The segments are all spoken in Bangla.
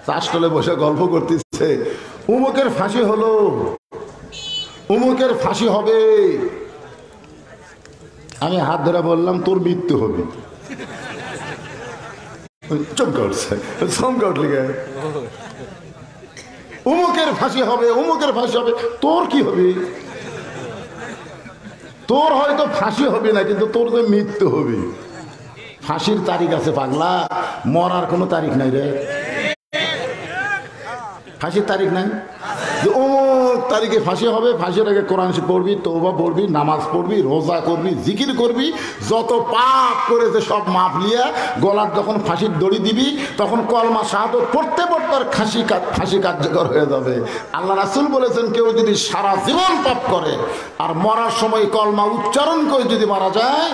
চাষতলে বসে গল্প করতেছে, উমুকের ফাঁসি হলো, উমুকের ফাঁসি হবে। আমি হাত ধরে বললাম তোর মৃত্যু হবে। চমকা উঠছে, চমকা উঠলে উমুকের ফাঁসি হবে, উমুকের ফাঁসি হবে, তোর কি হবে? তোর হয়তো ফাঁসি হবে না, কিন্তু তোর তো মৃত্যু হবে। ফাঁসির তারিখ আছে পাগলা, মরার কোনো তারিখ নাই রে। ফাঁসির তারিখ নাই যে অমুক তারিখে ফাঁসি হবে, ফাঁসির আগে কোরআন পড়বি, তওবা পড়বি, নামাজ পড়বি, রোজা করবি, জিকির করবি, যত পাপ করেছে সব মাফ লিয়া গলার যখন ফাঁসির দড়ি দিবি তখন কলমা শাহাদাত পড়তে পড়তে আর ফাঁসি কার্যকর হয়ে যাবে। আল্লাহ রাসূল বলেছেন কেউ যদি সারা জীবন পাপ করে আর মরার সময় কলমা উচ্চারণ করে যদি মারা যায়,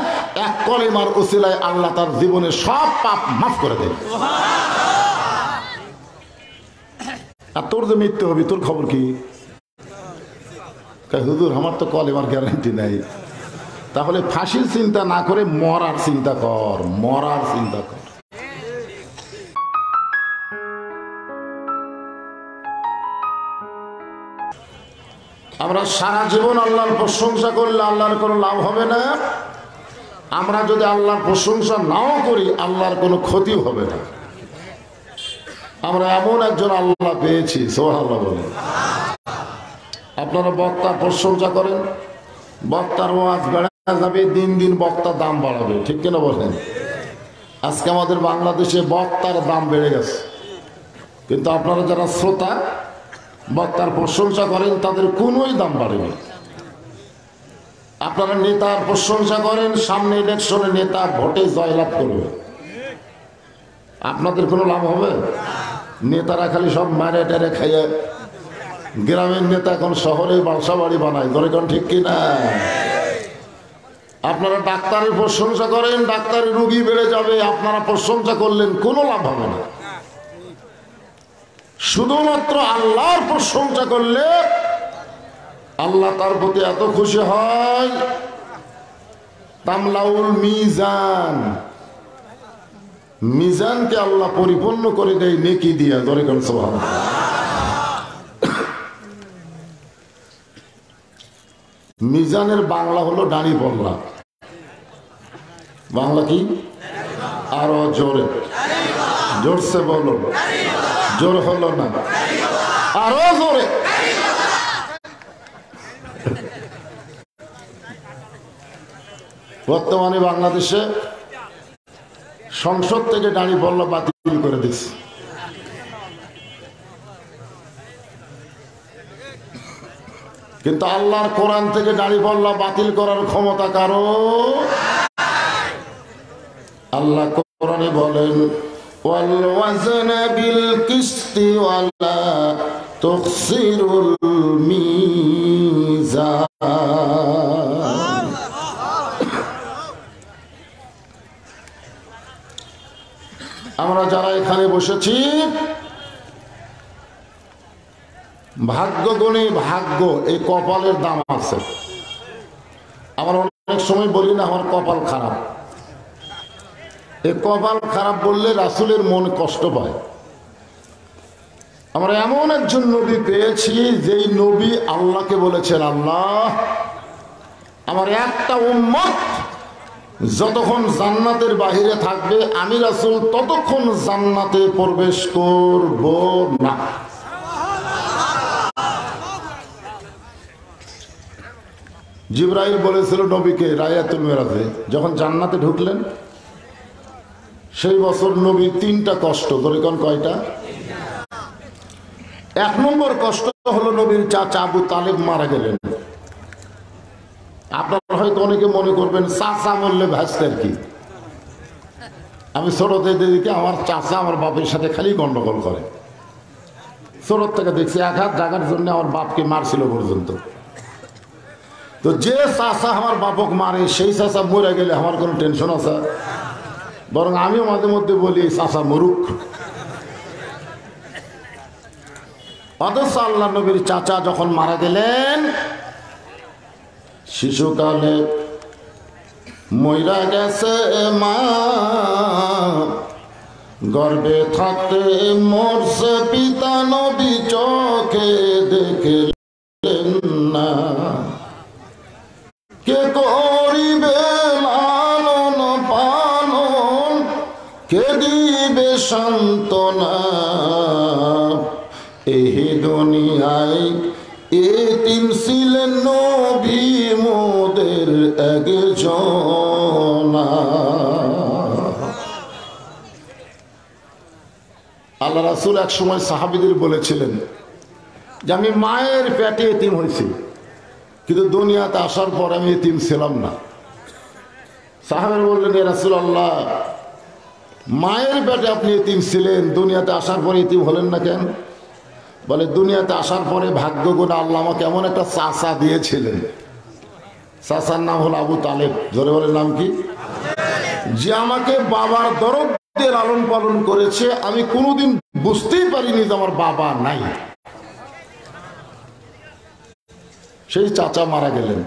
এক কলেমার উসিলায় আল্লাহ তার জীবনের সব পাপ মাফ করে দেয়। আর তোর যে মৃত্যু হবে তোর খবর কি? হুজুর আমার তো কলেমার গ্যারান্টি নাই। তাহলে ফাঁসির চিন্তা না করে মরার চিন্তা কর, মরার চিন্তা কর। আমরা সারা জীবন আল্লাহর প্রশংসা করলে আল্লাহর কোনো লাভ হবে না। আমরা যদি আল্লাহর প্রশংসা নাও করি আল্লাহর কোনো ক্ষতিও হবে না। আমরা এমন একজন আল্লাহ পেয়েছি, সুবহানাল্লাহ বলেন। আপনারা বক্তার প্রশংসা করেন, বক্তার ওয়াজ বেড়ে যাবে, দিন দিন বক্তার দাম বাড়াবে, ঠিক কিনা বলেন? আজকে আমাদের বাংলাদেশে বক্তার দাম বেড়ে গেছে, কিন্তু আপনারা যারা শ্রোতা বক্তার প্রশংসা করেন তাদের কোনোই দাম বাড়েনি। আপনারা নেতার প্রশংসা করেন, সামনে ইলেকশনে নেতা ভোটে জয়লাভ করবে, আপনাদের কোনো লাভ হবে? নেতারা খালি সব মারে টারে খাইয়ে, গ্রামের নেতা এখন শহরে বাসা বাড়ি বানায়, ধরে কোন ঠিক কিনা? আপনারা ডাক্তারের প্রশংসা করেন, ডাক্তারের রুগী বেড়ে যাবে, আপনারা প্রশংসা করলেন কোনো লাভ হবে না। শুধুমাত্র আল্লাহর প্রশংসা করলে আল্লাহ তার প্রতি এত খুশি হয়, তামলাউল মিজান, মিজানকে আল্লাহ পরিপূর্ণ করে দেয় নেকি দিয়া, ধরে কোন সুবহানাল্লাহ। মিজানের বাংলা হলো দাড়ি পাল্লা। বাংলা কি? আরো জোরে, জোরসে বলো, জোর হলো না, আরো জোরে। বর্তমানে বাংলাদেশে সংসদ থেকে দাড়ি পাল্লা বাতিল করে দিচ্ছে। কিন্তু আল্লাহর কোরআন থেকে দাড়ি পাল্লা বাতিল করার ক্ষমতা কারো। আল্লাহ কোরআনে বলেন, ওয়াল ওয়াজনা বিল কিসতি ওয়ালা তুখসিরুল মিজান। আমরা যারা এখানে বসেছি ভাগ্য গুণে ভাগ্য, এই কপালের দাম আছে। আমার অনেক সময় বলি না আমার কপাল খারাপ, এই কপাল খারাপ বললে রাসূলের মন কষ্ট পায়। আমরা এমন একজন নবী পেয়েছি যেই নবী আল্লাহকে বলেছেন, আল্লাহ আমার একটা উম্মত যতক্ষণ জান্নাতের বাহিরে থাকবে আমি রাসূল ততক্ষণ জান্নাতে প্রবেশ করব না। জিবরাইল বলেছিল নবীকে রায়াতুল মেরাজে, যখন জান্নাতে ঢুকলেন সেই বছর নবীর 3টা কষ্ট। ধরে কোন কয়টা? 1 নম্বর কষ্ট হলো নবীর চাচা আবু তালেব মারা গেলেন। আপনারা হয়তো অনেকে মনে করবেন চাচা মরলে ভাসতের কি। আমি ছোটদের দিকে আমার চাচা আমার বাপের সাথে খালি গন্ডগোল করে, ছোট থেকে দেখছি। এক হাত জায়গার জন্য আমার বাপকে মারছিল পর্যন্ত। তো যে চাচা আমার বাপক মারে সেই চাচা মরে গেলে আমার কোনো টেনশন আছে? বরং আমিও মাঝে মধ্যে বলি চাচা মরুক। অথচ আল্লাহ নবীর চাচা যখন মারা গেলেন শিশুকালে মইরা গেছে মা, গর্ভে থাকতে মরছে পিতা নবী চোখে দেখলেন না, কে করিবে লালন পালন, কে দিবে সান্ত্বনা। এই দুনিয়ায় এতিম ছিলেন নবী মোদের একজনা। আল্লাহ রাসূল এক সময় সাহাবীদের বলেছিলেন যে আমি মায়ের পেটে এতিম হয়েছি, কিন্তু দুনিয়াতে আসার পর আমি এতিম ছিলাম না। সাহাবীরা বললেন, ইয়া রাসূলুল্লাহ, মায়ের পেটে আপনি এতিম ছিলেন, দুনিয়াতে আসার পরে এতিম হলেন না কেন? বলে, দুনিয়াতে আসার পরে ভাগ্য গুণে আল্লাহ আমাকে এমন একটা চাচা দিয়েছিলেন, চাচার নাম হলো আবু তালেব। জোরে বলে নাম কি? যে আমাকে বাবার দরদ দিয়ে লালন পালন করেছে। আমি কোনোদিন বুঝতেই পারিনি যে আমার বাবা নাই। সেই চাচা মারা গেলেন।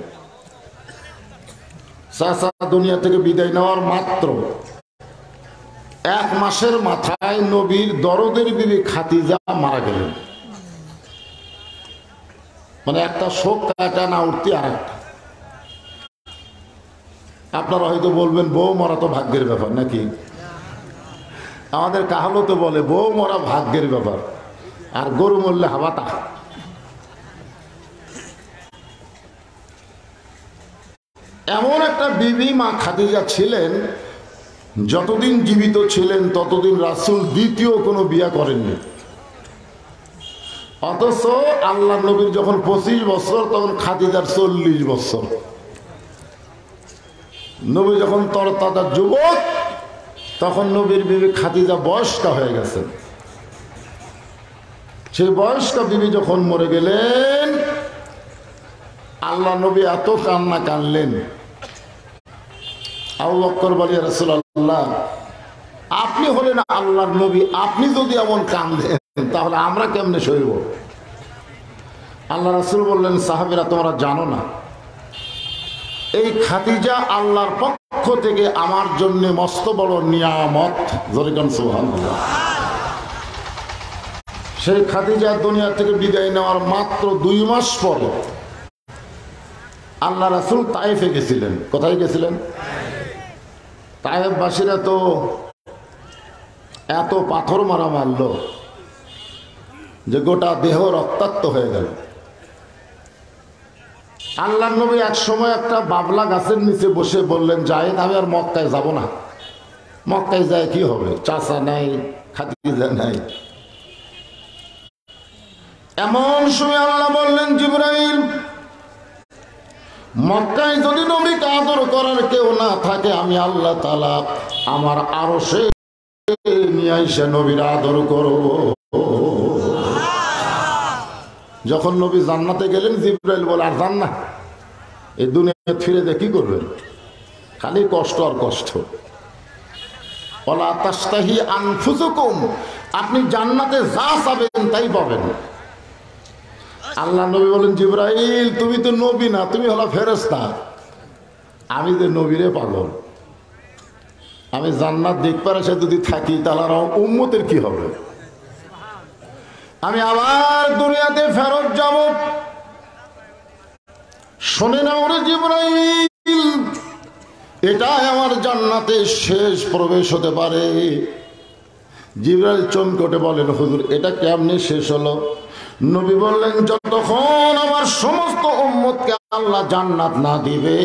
চাচা দুনিয়া থেকে বিদায় নেওয়ার মাত্র 1 মাসের মাথায় নবীর দরদের বিবি খাদিজা মারা গেলেন। মানে একটা শোক কাটা না উঠতে আর একটা। আপনারা হয়তো বলবেন, বউ মরা তো ভাগ্যের ব্যাপার নাকি? আমাদের কাহালতে বলে বউ মরা ভাগ্যের ব্যাপার, আর গরু মরলে হাবাতা। এমন একটা বিবি মা খাদিজা ছিলেন, যতদিন জীবিত ছিলেন ততদিন রাসূল দ্বিতীয় কোনো বিয়া করেননি। অথচ আল্লাহ নবীর যখন 25 বছর, তখন খাদিজার 40 বছর। নবী যখন তরতাজা যুবক, তখন নবীর বিবি খাদিজা বয়স্কা হয়ে গেছেন। সেই বয়স্কা বিবি যখন মরে গেলেন, আল্লাহ নবী এত কান্না কানলেন। আবু বকর বলে, ইয়া রাসূলুল্লাহ, আপনি হলেন আল্লাহর নবী, আপনি যদি এমন কাঁদেন তাহলে আমরা কেমনে সইব? আল্লাহ রাসূল বললেন, সাহাবীরা তোমরা জানো না, এই খাদিজা আল্লাহর পক্ষ থেকে আমার জন্য মস্ত বড় নিয়ামত। জোরে কোন সুবহানাল্লাহ। সেই খাদিজা দুনিয়া থেকে বিদায় নেওয়ার মাত্র 2 মাস পরে আল্লাহ রাসূল তায়েফে গেছিলেন। কোথায় গেছিলেন? তায়েফবাসীরা তো এত পাথর মারা মারল যে গোটা দেহ রক্তাক্ত হয়ে গেল। আল্লাহ নবী এক সময় একটা বাবলা গাছের নিচে বসে বললেন, যাই আমি আর মক্কায় যাব না। মক্কায় যায় কি হবে? চাচা নাই, খাদিজা নাই। এমন সময় আল্লাহ বললেন, জিবরাইল, মক্কায় যদি নবীকে আদর করার কেউ না থাকে, আমি আল্লাহ তাআলা আমার আরশে নিয়ে এসে নবীর আদর করব। যখন নবী জান্নাতে গেলেন, জিবরাইল বলে, আর যান না, এই দুনিয়া ফিরে দিয়ে কি করবেন? খালি কষ্ট আর কষ্ট। ওয়ালা তাশতাহি আনফুসুকুম, আপনি জান্নাতে যা চাবেন তাই পাবেন। আল্লাহ নবী বলেন, জিবরাইল, তুমি তো নবী না, তুমি হলো ফেরেশতা। আমি যে নবীরে পাগল, আমি জান্নাত দেখবার এসে যদি থাকি তাহলে আর উম্মতের কি হবে? আমি আবার দুনিয়াতে ফেরত যাব। শোনে না ওরে জিবরাইল, এটাই আমার জান্নাতের শেষ প্রবেশ হতে পারে। জিবরাইল চমকে উঠে বলেন, হুজুর, এটা কেমনে শেষ হলো? নবী বললেন, যতক্ষণ আমার সমস্ত উম্মতকে আল্লাহ জান্নাত না দিবে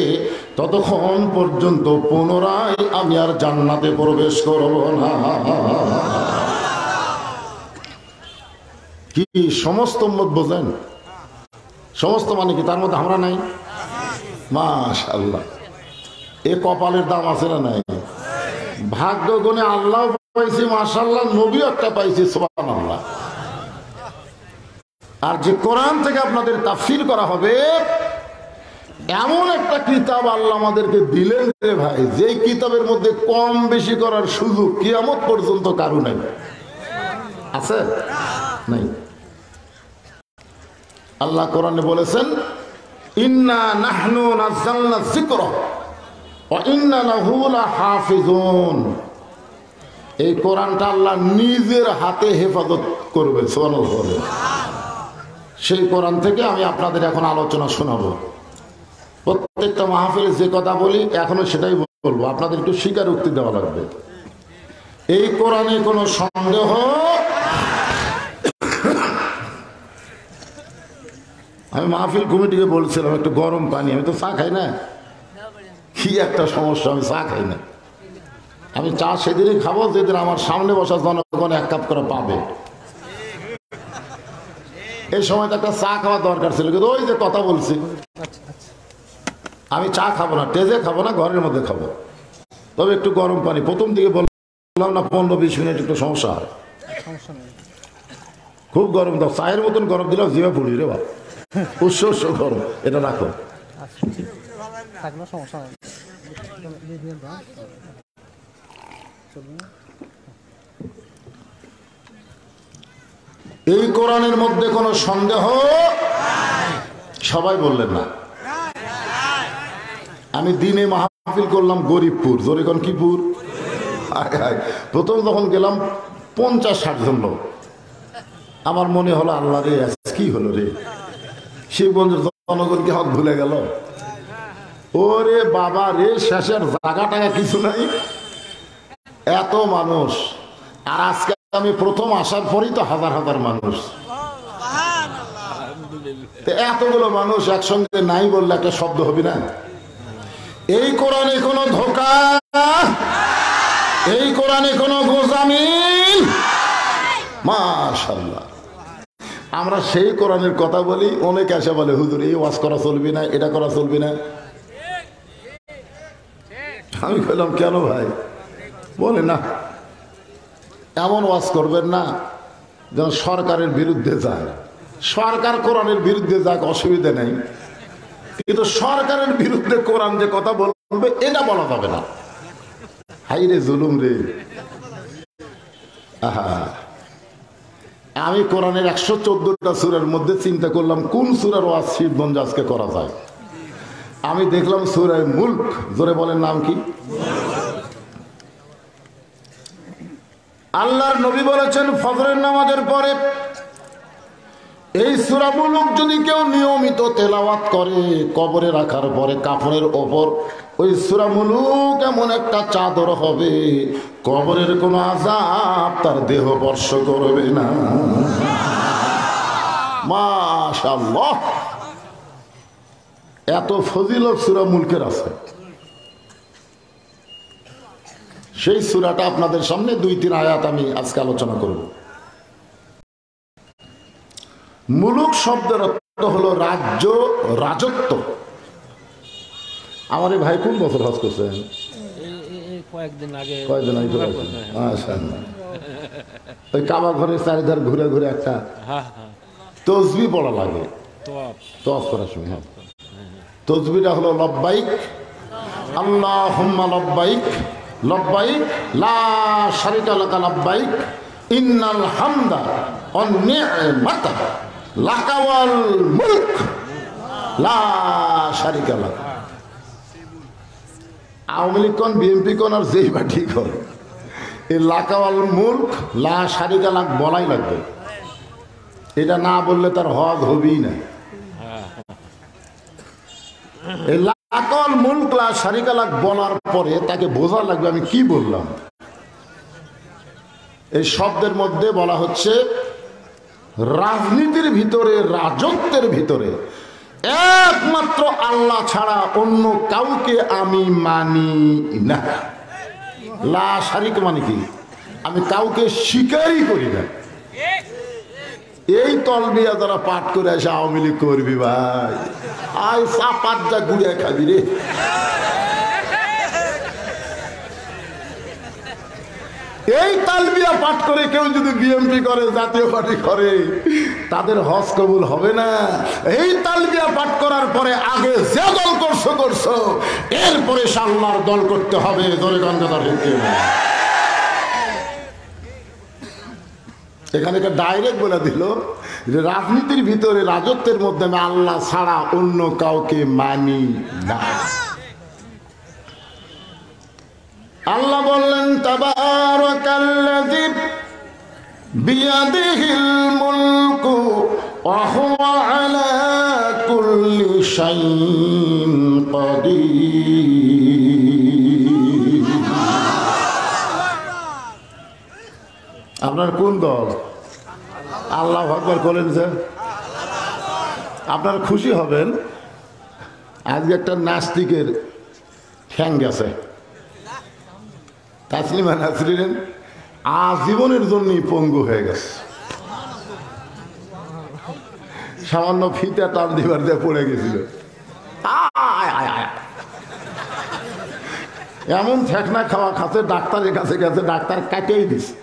ততক্ষণ পর্যন্ত পুনরায় আমি আর জান্নাতে প্রবেশ করব না। কি সমস্ত উম্মত বোঝেন? সমস্ত মানে কি? তার মধ্যে আমরা নাই? মাশাআল্লাহ, এ কপালের দাম আছে না নাই? ভাগ্য গুণে আল্লাহ পাইছি, মাশাআল্লাহ, নবী একটা পাইছি, সুবহানাল্লাহ। আর যে কোরআন থেকে আপনাদের তাফসীর করা হবে, এমন একটা কিতাব আল্লাহ আমাদেরকে দিলেন রে ভাই, যে কিতাবের মধ্যে কম বেশি করার সুযোগ কিয়ামত পর্যন্ত কারো নাই। আছে? নাই। আল্লাহ কোরআনে বলেছেন, ইন্না নাহনু নাযালনা যিকরা ওয়া ইন্না লাহু লাহাফিজুন। এই কোরআনটা আল্লাহ নিজের হাতে হেফাজত করবে, সুবহানাল্লাহ। সেই কোরআন থেকে আমি আপনাদের এখন আলোচনা শোনাবো। প্রত্যেকটা মাহফিলে যে কথা বলি এখনো সেটাই বলবো, আপনাদের একটু স্বীকারোক্তি দেওয়া লাগবে। এই কোরআনে কোনো সন্দেহ, আমি মাহফিল কমিটিকে বলছিলাম একটু গরম পানি, আমি তো চা খাই না, কি একটা সমস্যা, আমি চা খাই না। আমি চা সেদিনই খাবো যেদিন আমার সামনে বসা জনগণ এক কাপ করে পাবে। এই সময় তো একটা চা খাওয়া দরকার ছিল, কিন্তু ওই যে কথা বলছি, আমি চা খাবো না, টেজে খাবো না, ঘরের মধ্যে খাবো। তবে একটু গরম পানি, প্রথম দিকে বললাম না 15-20 মিনিট একটু সমস্যা হয়, খুব গরম দাও, চায়ের মতন গরম দিলেও জিভে পুড়ি রে বাবা, উৎস গরম, এটা রাখো। এই কোরআনের মধ্যে কোনো সন্দেহ, সবাই বললেন না। আমি দিনে মাহফিল করলাম গরিবপুর, জোরে কোন কিপুর, প্রথম যখন গেলাম 50-60 জন লোক, আমার মনে হলো আল্লাহ রে কি হলো রে, শিবগঞ্জের জনগণকে হক ভুলে গেল। ওরে বাবা রে, শেষের জায়গা টাকা কিছু নাই, এত মানুষ। আর আজকে আমি প্রথম আসার পরই তো হাজার হাজার মানুষ, এতগুলো মানুষ একসঙ্গে নাই বললে একটা শব্দ হবে না। এই কোরআনে কোনো ধোঁকা, এই কোরআনে কোনো গোজামি, মাশাআল্লাহ। আমরা সেই কোরআনের কথা বলি, অনেক এসে বলে হুজুর এই ওয়াজ করা চলবে না, এটা করা চলবে না। আমি বললাম কেন ভাই? বলে না, এমন ওয়াজ করবেন না যেন সরকারের বিরুদ্ধে যায়। সরকার কোরআনের বিরুদ্ধে যাক অসুবিধা নেই, কিন্তু সরকারের বিরুদ্ধে কোরআন যে কথা বলবে এটা বলা যাবে না। হাই রে জুলুম রে। আহা, আমি কোরআনের 114টা সূরার মধ্যে চিন্তা করলাম কোন সূরার ওয়াজ শিবগঞ্জ আজকে করা যায়। আমি দেখলাম সূরা মুলক, জোরে বলেন নাম কি? আল্লাহর নবী বলেছেন ফজরের নামাজের পরে এই সূরা মুলক যদি কেউ নিয়মিত তেলাওয়াত করে, কবরে রাখার পরে কাফনের ওপর ওই সূরা মুলক এমন একটা চাদর হবে, কবরের কোনো আযাব তার দেহ স্পর্শ করবে না। মাশাআল্লাহ, এত ফজিলত সূরা মুলকের আছে। সেই সূরাটা আপনাদের সামনে 2-3 আয়াত আমি আজকে আলোচনা করব। মুলুক শব্দের অর্থ হলো রাজ্য, রাজত্ব। আমার এই ভাই কোন বছর হজ করছেন? কয়েকদিন আগে। ওই কাবা ঘরের চারিধার ঘুরে ঘুরে একটা তসবিহ পড়া লাগে, তওয়াফ করার সময়। হ্যাঁ, তসবিহটা হলো লব্বাইক আল্লাহুম্মা লব্বাইক লব্বাইক লা শারিকা লাকা লব্বাইক ইন্নাল হামদা ওয়ান নি'মাতা লাকা ওয়াল মুলক লা শারিকা লাক। আওয়ামী লীগ কোন, বিএনপি কোন, আর যেই বা ঠিক হল, এই লাকা ওয়াল মুলক লা শারিকা লাক বলাই লাগবে। এটা না বললে তার হক হবেই না। এই লাকা ওয়াল মুলক লা শারিকা লাক বলার পরে তাকে বোঝা লাগবে আমি কি বললাম। এই শব্দের মধ্যে বলা হচ্ছে রাজনীতির ভিতরে, রাজত্বের ভিতরে একমাত্র আল্লাহ ছাড়া অন্য কাউকে আমি মানি না। লা শারিক মানে কি? আমি কাউকে স্বীকারই করি না। এই তলবিয়া যারা পাঠ করে আসে আওয়ামী লীগ করবি ভাই, আয় চাপাত যা গুড়িয়া খাবি রে। এই তালবিয়া পাঠ করে কেউ যদি বিএনপি করে, জাতীয় পার্টি করে, তাদের হজ কবুল হবে না। এই তালবিয়া পাঠ করার পরে আগে যে দল করছো এরপরে আল্লাহর দল করতে হবে। এখানে ডাইরেক্ট বলে দিল যে রাজনীতির ভিতরে, রাজত্বের মধ্যে আমি আল্লাহ ছাড়া অন্য কাউকে মানি না। আল্লাহ বললেন তাবারাকাল বিয়াদিহিল মুলকু ওয়া হুয়া আলা কুল্লি শাইইন কাদির। আপনার কোন দল? আল্লাহু আকবার বলেন যে আপনারা খুশি হবেন। আজকে একটা নাস্তিকের ঠ্যাং গেছে, তাসলিমা নাসরিন আজীবনের জন্যই পঙ্গু হয়ে গেছে। সামান্য ফিতা টান দিবার দিয়ে পড়ে গেছিল, এমন ঠেকনা খাওয়া খাতে ডাক্তারের কাছে গেছে, ডাক্তার কাটেই দিছে।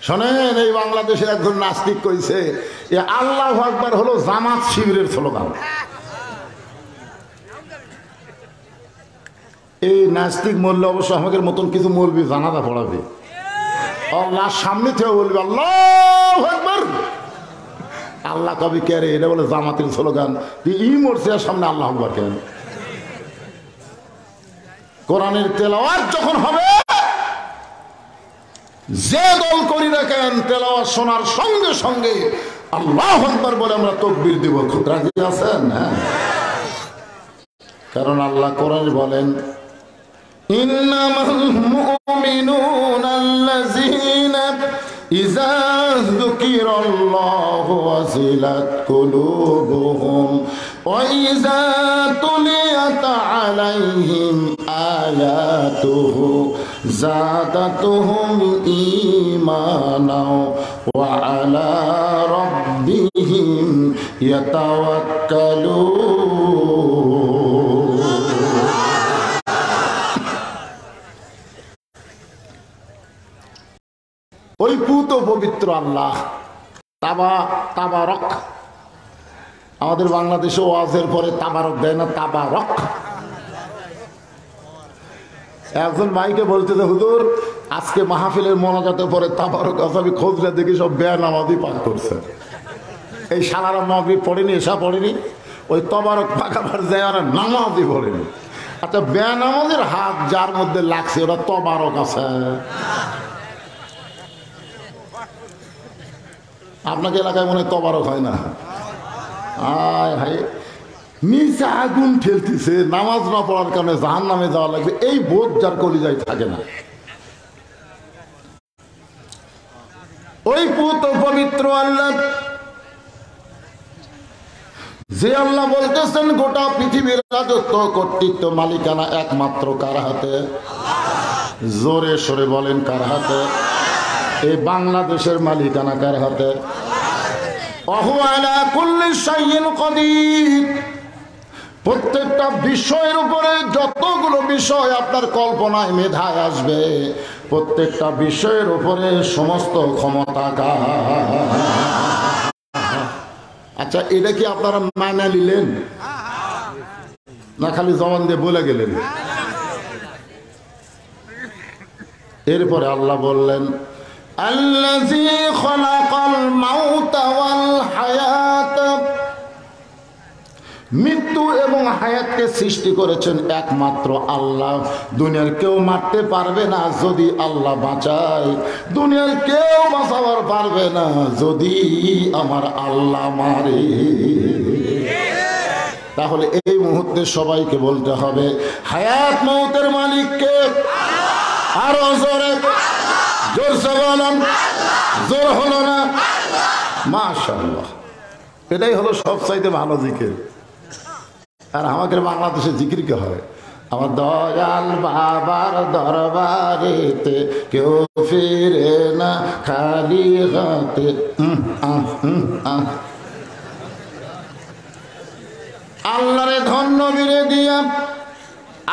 শোনেন, এই বাংলাদেশের একজন নাস্তিক কইছে আল্লাহু আকবার হলো জামাত শিবিরের স্লোগান। এই নাস্তিক মূল্য অবশ্য আমাদের মতন কিছু মৌলবি জানাজা পড়াবে, আল্লাহর সামনে থেকে বলবে আল্লাহু আকবার। আল্লাহ কবি কে রে? এটা বলে জামাতের স্লোগান। ই মরছে সামনে আল্লাহু আকবার কেন? কোরআনের তেলাওয়াত যখন হবে, যে দল করি না কেন, তেলাওয়াত শোনার সঙ্গে সঙ্গে আল্লাহু আকবার বলে আমরা তাকবীর দেব। খুব রাজি আছেন? হ্যাঁ, কারণ আল্লাহ কোরআনে বলেন ইন্নামাল মুমিনুনা আল্লাযীনা ইযা যুকিরাল্লাহু ওয়াজিলাত কুলুবুহুম ওয়া ইযা তুলিয়াত আলাইহিম আয়াতুহু যাদাতুহুম ঈমানাও ওয়া আলা রাব্বিহিম ইয়াতাওয়াক্কালুন। ওই পুত পবিত্র আল্লাহ তাবারক। আমাদের বাংলাদেশে ওয়াজের পরে তাবারক দেয় না, তাবারক। একজন মাইকে বলতেছে হুজুর আজকে মাহফিলের মোনাজাতের পরে তাবারক আছে, আমি খোঁজলে দেখি সব বেয়ানামাজি পাঠ করছে। এই সালারা মাগরিব পড়েনি, এসা পড়েনি, ওই তবারক পাকাবার যায় আর নামাজই পড়েনি। আচ্ছা, বেয়ানামাজের হাত যার মধ্যে লাগছে ওরা তবারক আছে? আপনাকে এলাকায় মনে হয় তবারক হয় না? আয় হাই, নিচে আগুন ঠেলতেছে, নামাজ না পড়ার কারণে জাহান্নামে যাওয়া লাগবে, এই বোধ যার কলিজায় থাকে না। ওই পুত পবিত্র আল্লাহ, যে আল্লাহ বলতেছেন গোটা পৃথিবীর রাজত্ব কর্তৃত্ব মালিকানা একমাত্র কার হাতে? জোরে সরে বলেন কার হাতে? এই বাংলাদেশের মালিকানা কার হাতে? ওহু আলা কুল্লি শাইইন কাদির। প্রত্যেকটা বিষয়ের উপরে যতগুলো বিষয় আপনার কল্পনায় মেধায় আসবে, প্রত্যেকটা বিষয়ের উপরে সমস্ত ক্ষমতা কার। আচ্ছা, এটা কি আপনারা মানা নিলেন না খালি জবান দিয়ে বলে গেলেন? এরপরে আল্লাহ বললেন আল্লাযী খালাকাল মাউতা ওয়াল হায়াত। মৃত্যু এবং হায়াতকে সৃষ্টি করেছেন একমাত্র আল্লাহ। দুনিয়ার কেউ মারতে পারবে না যদি আল্লাহ বাঁচায়, দুনিয়ার কেউ বাঁচাবার পারবে না যদি আমার আল্লাহ মারে। তাহলে এই মুহূর্তে সবাইকে বলতে হবে হায়াত মৌতের মালিককে। আরো জোরে, জোরসে বলুন, জোর হলো না? মাশাআল্লাহ, এটাই হলো সবচাইতে ভালো জিকির। আর আমাদের বাংলাদেশে জিকির কে হয়? আমার দয়াল বাবার দরবারেতে কেউ ফিরে না খালি হাতে। আল্লাহরে ধন্য বীরে দিয়া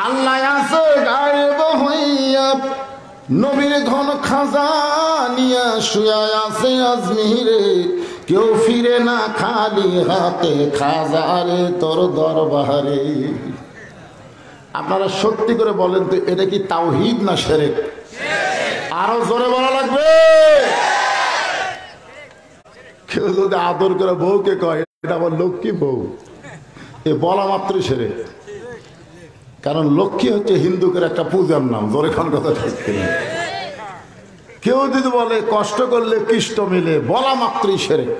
আল্লাহ আছে গায়েব হইয়া, নবীর ধন খাজানিয়া শুয়া আছে আজমিরে, কেউ ফিরে না খালি হাতে খাজারে তোর দরবারে। আপনারা সত্যি করে বলেন তো, এটা কি তাওহীদ না শিরক? আরো জোরে বলা লাগবে। কেউ যদি আদর করে বউকে কয় এটা আমার লক্ষ্মী বউ, এ বলা মাত্রই শিরক। কারণ লক্ষ্মী হচ্ছে হিন্দুদের একটা পূজার নাম। জোরে খান কথা ঠিক কিনা? কেউ যদি বলে কষ্ট করলে কৃষ্ট মিলে, বলা মাত্রই শিরক।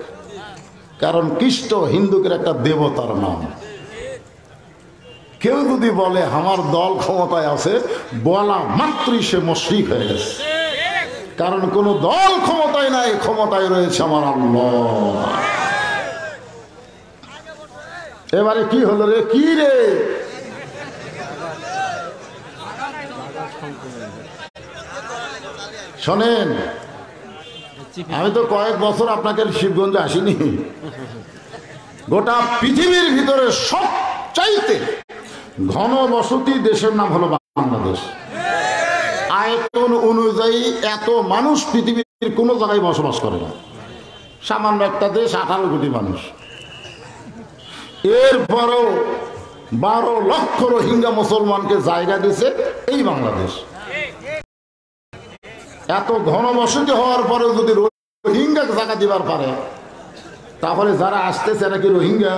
কারণ কৃষ্ট হিন্দুদের একটা দেবতার নাম। কেউ যদি বলে আমার দল ক্ষমতায় আছে, বলা মাত্রই সে মুশরিক হয়ে গেছে। কারণ কোন দল ক্ষমতায় নাই, ক্ষমতায় রয়েছে আমার আল্লাহ। এবারে কি হলো রে? কি রে? শোনেন, আমি তো কয়েক বছর আপনাকে শিবগঞ্জে আসিনি। গোটা পৃথিবীর ভিতরে সবচাইতে ঘন বসতি দেশের নাম হলো বাংলাদেশ। আয়তন অনুযায়ী এত মানুষ পৃথিবীর কোন জায়গায় বসবাস করে না। সামান্য একটা দেশ, 18 কোটি মানুষ। এরপরও 12 লক্ষ রোহিঙ্গা মুসলমানকে জায়গা দিয়েছে এই বাংলাদেশ। এত ঘনবসতি হওয়ার পরেও যদি রোহিঙ্গা জায়গা দিবার পারে, তাহলে যারা আসতেছে এরা কি রোহিঙ্গা?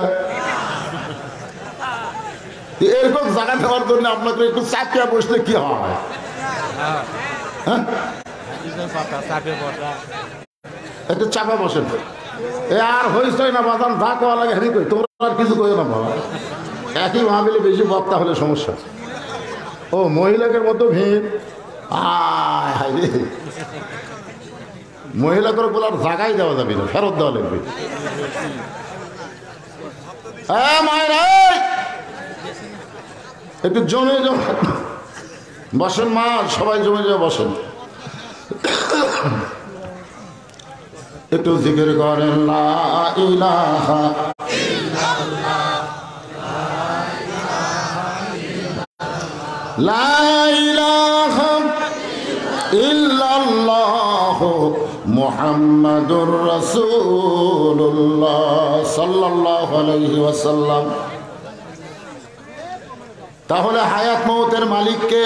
এরকম জায়গা দেওয়ার জন্য আপনাকে একটু চাপিয়া বসলে কি হয়? একটু চাপা বসেন। এ আর হয়েছে না বাদাম, যা কোয়া লাগে আমি কই, তোমরা আর কিছু কই না বাবা। একই মাহফিলে বেশি বক্তা হলে সমস্যা। ও মহিলাদের মতো ভিড়, আয় হায় রে, মহিলা করে বলার জায়গায় দেওয়া যাবে না, ফেরত দেওয়া লাগবে। একটু জমে জমে বসেন মা, সবাই জমে জমে বসেন। একটু জিকির করেন লা ইলাহা ইল্লাল্লাহ, লা ইলাহা ইল্লাল্লাহ মুহাম্মাদুর রাসূলুল্লাহ সাল্লাল্লাহু আলাইহি ওয়াসাল্লাম। তাহলে হায়াত মওতের মালিক কে?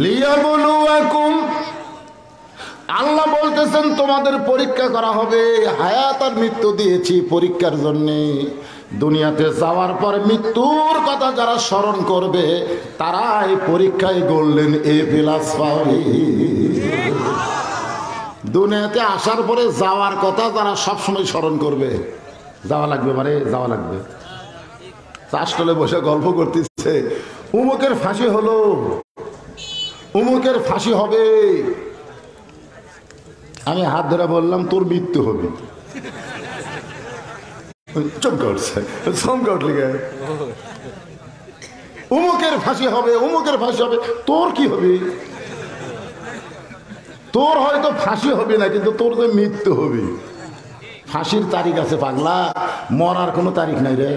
লিয়াবলুয়াকুম, আল্লাহ বলতেছেন তোমাদের পরীক্ষা করা হবে। হায়াত আর মৃত্যু দিয়েছি পরীক্ষার জন্য। দুনিয়াতে যাওয়ার পর মৃত্যুর কথা যারা স্মরণ করবে, তারা এই পরীক্ষায় গোল্ডেন এ প্লাস পাবে। দুনিয়াতে আসার পরে যাওয়ার কথা যারা সবসময় স্মরণ করবে, যাওয়া লাগবে, মানে যাওয়া লাগবে। চাষতলে বসে গল্প করতেছে, উমুকের ফাঁসি হলো, উমুকের ফাঁসি হবে। আমি হাত ধরে বললাম তোর মৃত্যু হবে। উমুকের ফাঁসি হবে, উমুকের ফাঁসি হবে, তোর কি হবে? তোর হয়তো ফাঁসি হবে না, কিন্তু তোর যে মৃত্যু হবে। ফাঁসির তারিখ আছে পাগলা, মরার কোনো তারিখ নাই রে।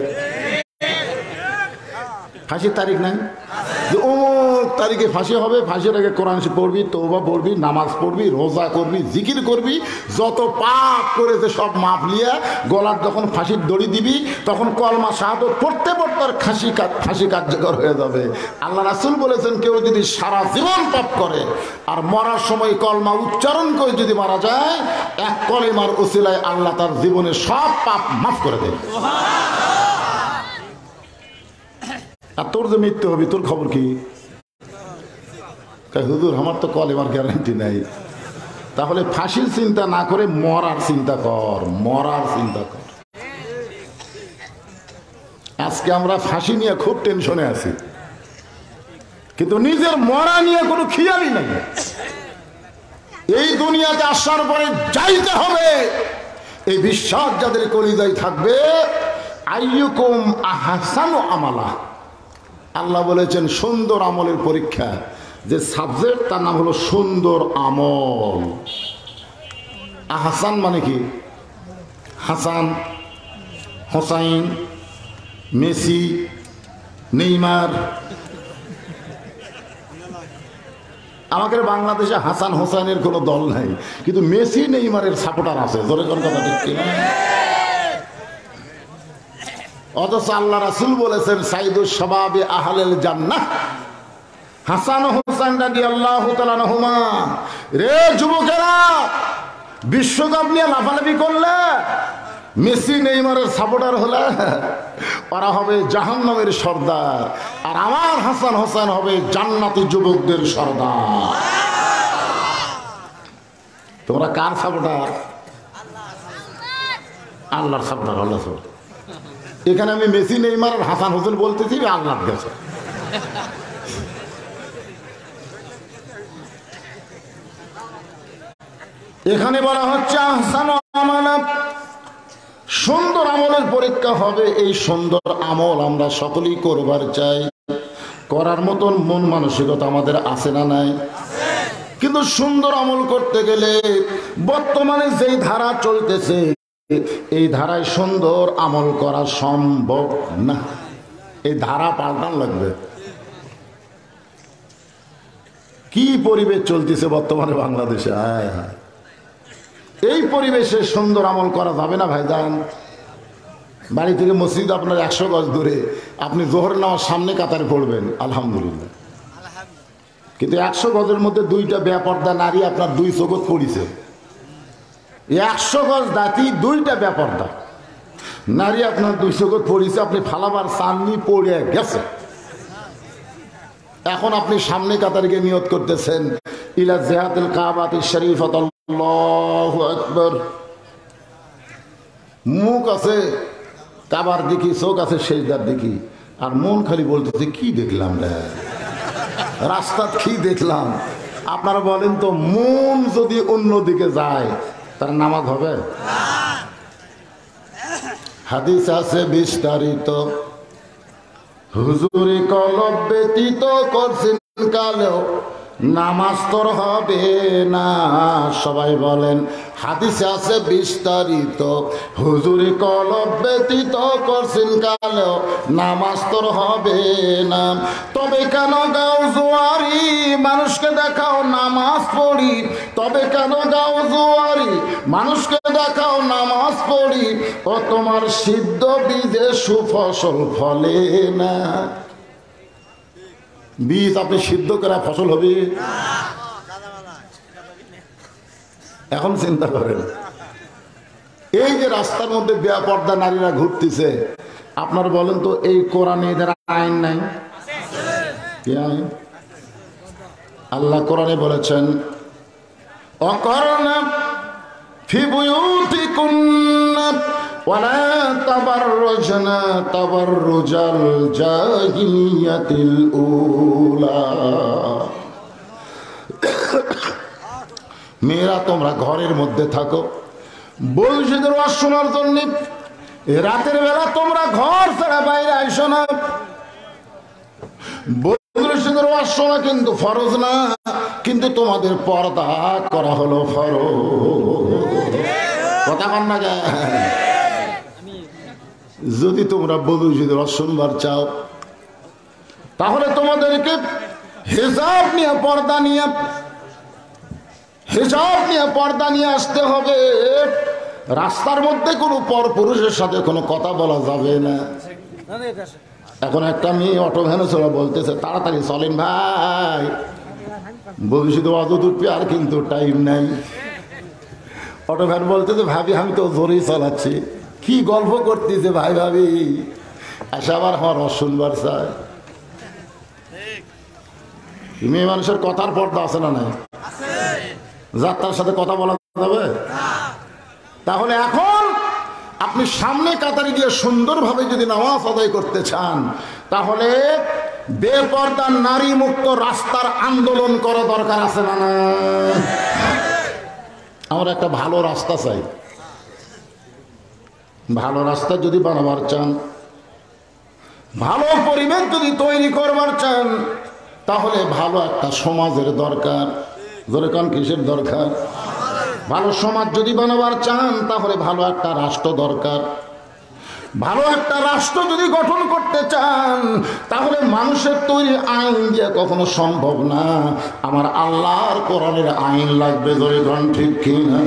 ফাঁসির তারিখ নাই যে অমুক তারিখে ফাঁসি হবে। ফাঁসির আগে কোরআন পড়বি, তওবা পড়বি, নামাজ পড়বি, রোজা করবি, জিকির করবি, যত পাপ করেছে সব মাপ লিয়া গলার যখন ফাঁসির দড়ি দিবি, তখন কলমা শাহাদাত পড়তে পড়তে আর ফাঁসি কার্যকর হয়ে যাবে। আল্লাহ রাসূল বলেছেন, কেউ যদি সারা জীবন পাপ করে আর মরার সময় কলমা উচ্চারণ করে যদি মারা যায়, এক কলেমার ওসিলায় আল্লাহ তার জীবনের সব পাপ মাফ করে দেয়। আর তোর যে মৃত্যু হবে, তোর খবর কি? হুজুর আমার তো কলেমার গ্যারান্টি নাই। তাহলে ফাঁসির চিন্তা না করে মরার চিন্তা কর, মরার চিন্তা কর। আজকে আমরা ফাঁসি নিয়ে খুব টেনশনে আছি, কিন্তু নিজের মরা নিয়ে কোনো খেয়ালই নাই। এই দুনিয়াতে আসার পরে যাইতে হবে, এই বিশ্বাস যাদের কলিজায় থাকবে। আইয়ুকুম আহসানু আমালা, আল্লাহ বলেছেন সুন্দর আমলের পরীক্ষা। যে সাবজেক্ট তার নাম হলো সুন্দর আমল। আহসান মানে কি? Hasan, Hossain, Messi, Neymar. আমাদের বাংলাদেশে হাসান হোসাইনের কোনো দল নাই, কিন্তু মেসি নেইমারের সাপোর্টার আছে। জোরে কোন কথা ঠিক কিনা? অথচ আল্লাহ রাসূল বলেছেন, সাইদুস শাবাবে আহলেল জান্নাহ হাসান ও হোসেন রাদিয়াল্লাহু তাআলা আনহুমা। রে যুবকেরা, বিশ্বকাপ নিয়ে লাফালাফি করলে মেসি নেইমারের সাপোর্টার হলে ওরা হবে জাহান্নামের সর্দার, আর আমার হাসান হোসেন হবে জান্নাতি যুবকদের সর্দার। তোমরা কার সাপোর্টার? আল্লাহর সাপোর্টার। আল্লাহ। এখানে আমি মেসি নেইমার আর হাসান হোসেন বলতেছি, আল্লাহর কাছে। এখানে বলা হচ্ছে আহসান আমানত, সুন্দর আমলের পরীক্ষা হবে। এই সুন্দর আমল আমরা সকলেই করবার চাই, করার মতন মন মানসিকতা আমাদের আছে না নাই? কিন্তু সুন্দর আমল করতে গেলে বর্তমানে যেই ধারা চলতেছে এই ধারায় সুন্দর আমল করা সম্ভব না। এই ধারা পাল্টান লাগবে। কি পরিবেশ চলতেছে বর্তমানে বাংলাদেশে! হায় হায়, এই পরিবেশে সুন্দর আমল করা যাবে না ভাইজান। বাড়ি থেকে মসজিদ আপনার 100 গজ দূরে, আপনি জোহর নামাজ সামনে কাতারে পড়বেন, আলহামদুলিল্লাহ। কিন্তু 100 গজের মধ্যে 2টা বেপর্দা নারী আপনার 2 চোখত পড়িছে। 100 গজ দাঁতি 2টা বেপর্দা নারী আপনার 2 চোখত পড়িছে, আপনি ফালাবার চাননি, পড়ে গেছে। এখন আপনি সামনে কাতারে গিয়ে নিয়ত করতেছেন, ইলা জিহাতুল কাবাতিশ শরীফাত, আল্লাহু আকবার। মুখ আছে কাবার দিকে, চোখ আছে সেজদার দিকে, আর মন খালি বলতেছে কি দেখলাম রে, রাস্তাত কি দেখলাম। আপনারা বলেন তো, মন যদি অন্যদিকে যায় তার নামাজ হবে? হাদিস আছে বিস্তারিত, হুজুরি কলব ব্যতীত করছেন কালেও নামাজ তোর হবে না। সবাই বলেন, হাদিসে আছে বিস্তারিত, হুজুরি কলব ব্যতীত করছেন কালেও নামাজ তোর হবে না। তবে কেন গাও জোয়ারি, মানুষকে দেখাও নামাজ পড়ি। তবে কেন গাও জোয়ারি, মানুষকে দেখাও নামাজ পড়ি। ও তোমার সিদ্ধ বীজে সুফসল ফলে না। বীজ আপনি সিদ্ধ করা ফসল হবে? এখন চিন্তা করেন, এই যে রাস্তার মধ্যে বেপর্দা নারীরা ঘুরতেছে, আপনারা বলেন তো, এই কোরআনে এদের আইন নাই? কি আইন? আল্লাহ কোরআনে বলেছেন, অকরনা ফি বুয়ুতিকুন্না ওয়ালা তাবাররুজনা তাবাররুজাল জাহিলিয়াতিল উলা। মেয়েরা তোমরা ঘরের মধ্যে থাকো, বয়সীদের ওয়াজ শোনার জন্য। রাতের বেলা তোমরা ঘর ছাড়া বাইরে আইসো না। বয়সীদের ওয়াজ শোনা কিন্তু ফরজ না, কিন্তু তোমাদের পর্দা করা হলো ফরজ। কথা কন না যায়? যদি তোমরা বয়সীদের ওয়াজ শুনবার চাও, তাহলে তোমাদেরকে হিজাব নিয়ে পর্দা নিয়ে পর্দা নিয়ে আসতে হবে। রাস্তার মধ্যে কোনো পরপুরুষের সাথে কোনো কথা বলা যাবে না। এখন একটা মেয়ে অটো ভ্যানে চলা বলতেছে, তাড়াতাড়ি চলেন ভাই, ভবিষ্যতে অত দূর আর কিন্তু টাইম নাই। অটো ভ্যান বলতেছে, ভাবি আমি তো জোরেই চালাচ্ছি। কি গল্প করতেছে ভাই ভাবি, আসে আবার আমার শুনবার চায়। মেয়ে মানুষের কথার পর্দা আছে না নাই? যাত্রার সাথে কথা বলা যাবে? তাহলে এখন আপনি সামনে কাতারে গিয়ে সুন্দরভাবে যদি নামাজ আদায় করতে চান, তাহলে বেপর্দা নারী মুক্ত রাস্তার আন্দোলন করা দরকার আছে না? আমরা একটা ভালো রাস্তা চাই। ভালো রাস্তা যদি বানাবার চান, ভালো পরিবেশ যদি তৈরি করবার চান, তাহলে ভালো একটা সমাজের দরকার। ধরে কোন কিসের দরকার? ভালো সমাজ যদি বানাবার চান, তাহলে ভালো একটা রাষ্ট্র দরকার। ভালো একটা রাষ্ট্র যদি গঠন করতে চান, তাহলে মানুষের তৈরি আইন দিয়ে কখনো সম্ভব না। আমার আল্লাহর কোরআনের আইন লাগবে। ধরে কোন ঠিক কিনা?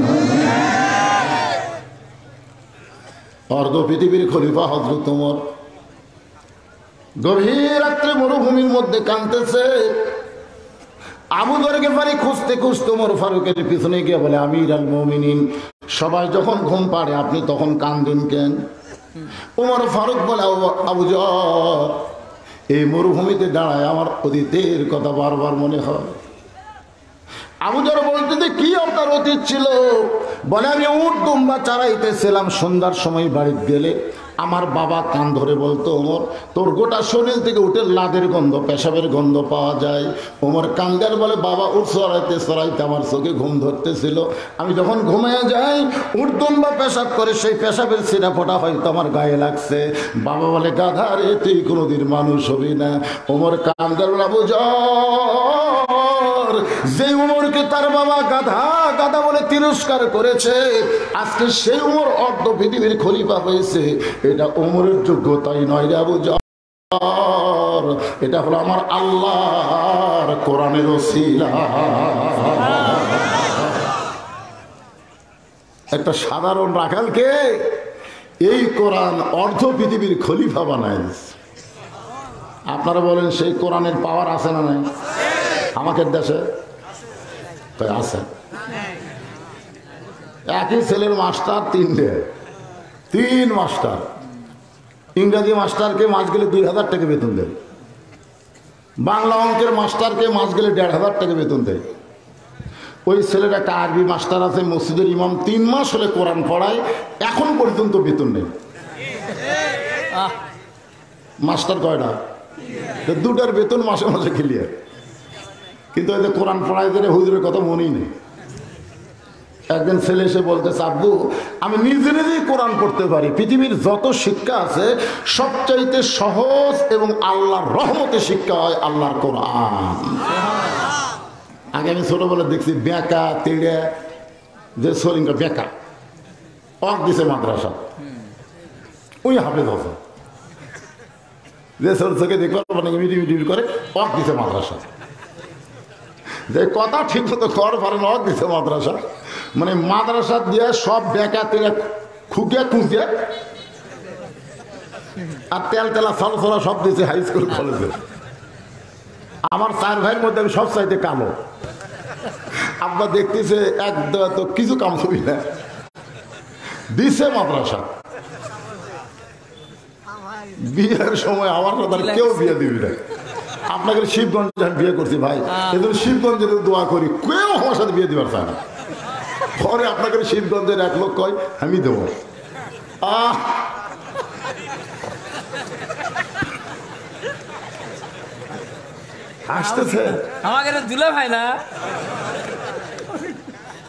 অর্ধ পৃথিবীর খলিফা হযরত ওমর গভীর রাত্রে মরুভূমির মধ্যে কাঁদতেছে। আবু যর গিফারি খুঁজতে খুঁজতে ওমর ফারুকের পিছনে গিয়ে বলে, আমিরুল মুমিনিন, সবাই যখন ঘুম পাড়ে আপনি তখন কান্দেন কেন? ওমর ফারুক বলে, আবু যর, এই মরুভূমিতে দাঁড়ায় আমার অতীতের কথা বারবার মনে হয়। আবু যর বলতে যে কি আপনার অতীত ছিল? বলে, আমি উট দুম্বা চারাইতেছিলাম, সন্ধ্যার সময় বাড়িতে গেলে আমার বাবা কান ধরে বলতো, ওমর তোর গোটা শরীর থেকে উটের লাদের গন্ধ, পেশাবের গন্ধ পাওয়া যায়। ওমর কান্দার বলে, বাবা উট চড়াইতে চড়াইতে আমার চোখে ঘুম ধরতেছিল, আমি যখন ঘুমিয়ে যাই উট দুম্বা পেশাব করে, সেই পেশাবের ছিঁড়া ফোটা হয়তো আমার গায়ে লাগছে। বাবা বলে, গাধা রে, তুই কোনোদিন মানুষ হবি না। ওমর কান্দার বলে, আবু যর, যে উমরকে তার বাবা গাধা গাধা বলে তিরস্কার করেছে, আজকে সেই উমর অর্ধ পৃথিবীর খলিফা হয়েছে, এটা উমরের যোগ্যতাই নয় রে আবু যর, এটা হলো আমার আল্লাহর কোরআনের ওসিলা। একটা সাধারণ রাখালকে এই কোরআন অর্ধ পৃথিবীর খলিফা বানায় দিচ্ছে। আপনারা বলেন সেই কোরআনের পাওয়ার আছে না নাই? আমাদের দেশে আছে। একই ছেলের মাস্টার তিন মাস্টার, ইংরেজি মাস্টারকে মাস গেলে 2000 টাকা বেতন দেয়, বাংলা অঙ্কের মাস্টারকে মাস গেলে 1500 টাকা বেতন দেয়। ওই ছেলের একটা আরবি মাস্টার আছে, মসজিদের ইমাম, 3 মাস হলে কোরআন পড়ায়, এখন পর্যন্ত বেতন নেই। মাস্টার কয়টা? দুটার বেতন মাসে মাসে ক্লিয়ার, কিন্তু এদের কোরআন পড়ায় দিলে হুজুরের কথা মনেই নেই। একদিন ছেলে এসে বলতেছে, আব্বু আমি নিজেই কোরআন পড়তে পারি, পৃথিবীর যত শিক্ষা আছে সবচাইতে সহজ এবং আল্লাহর রহমতে শিক্ষা হয় আল্লাহর কোরআন। আগে আমি ছোটবেলা দেখছি বেঁকা তেড়ে যে সরিঙ্গা বেঁকা অক দিছে মাদ্রাসা, ওই হাফেজ আছে যে ছোট থেকে দেখবার মানে মিটি করে অক দিছে মাদ্রাসা, যে কথা ঠিক মতো কর পারেন অক দিছে মাদ্রাসা, মানে মাদ্রাসা দিয়ে সব বেঁকা তেড়ে খুঁকিয়া খুঁজিয়া আর তেল তেলা ছল ছলা সব দিয়েছে হাই স্কুল কলেজে। আমার 4 ভাইয়ের মধ্যে আমি সব চাইতে কালো। আব্বা দেখতেছে একদম তো কিছু কাম ছবি না, দিছে মাদ্রাসা। বিয়ের সময় আমার কথা কেউ বিয়ে দিবি না। আপনাকে শিবগঞ্জে বিয়ে করছি ভাই, এদের শিবগঞ্জে দোয়া করি, কেউ আমার সাথে বিয়ে দিবার চায় না। পরে আপনাকে শিবগঞ্জের 1 লোক কয় আমি দেব। আসতেছে আমাকে দুলা ভাই না,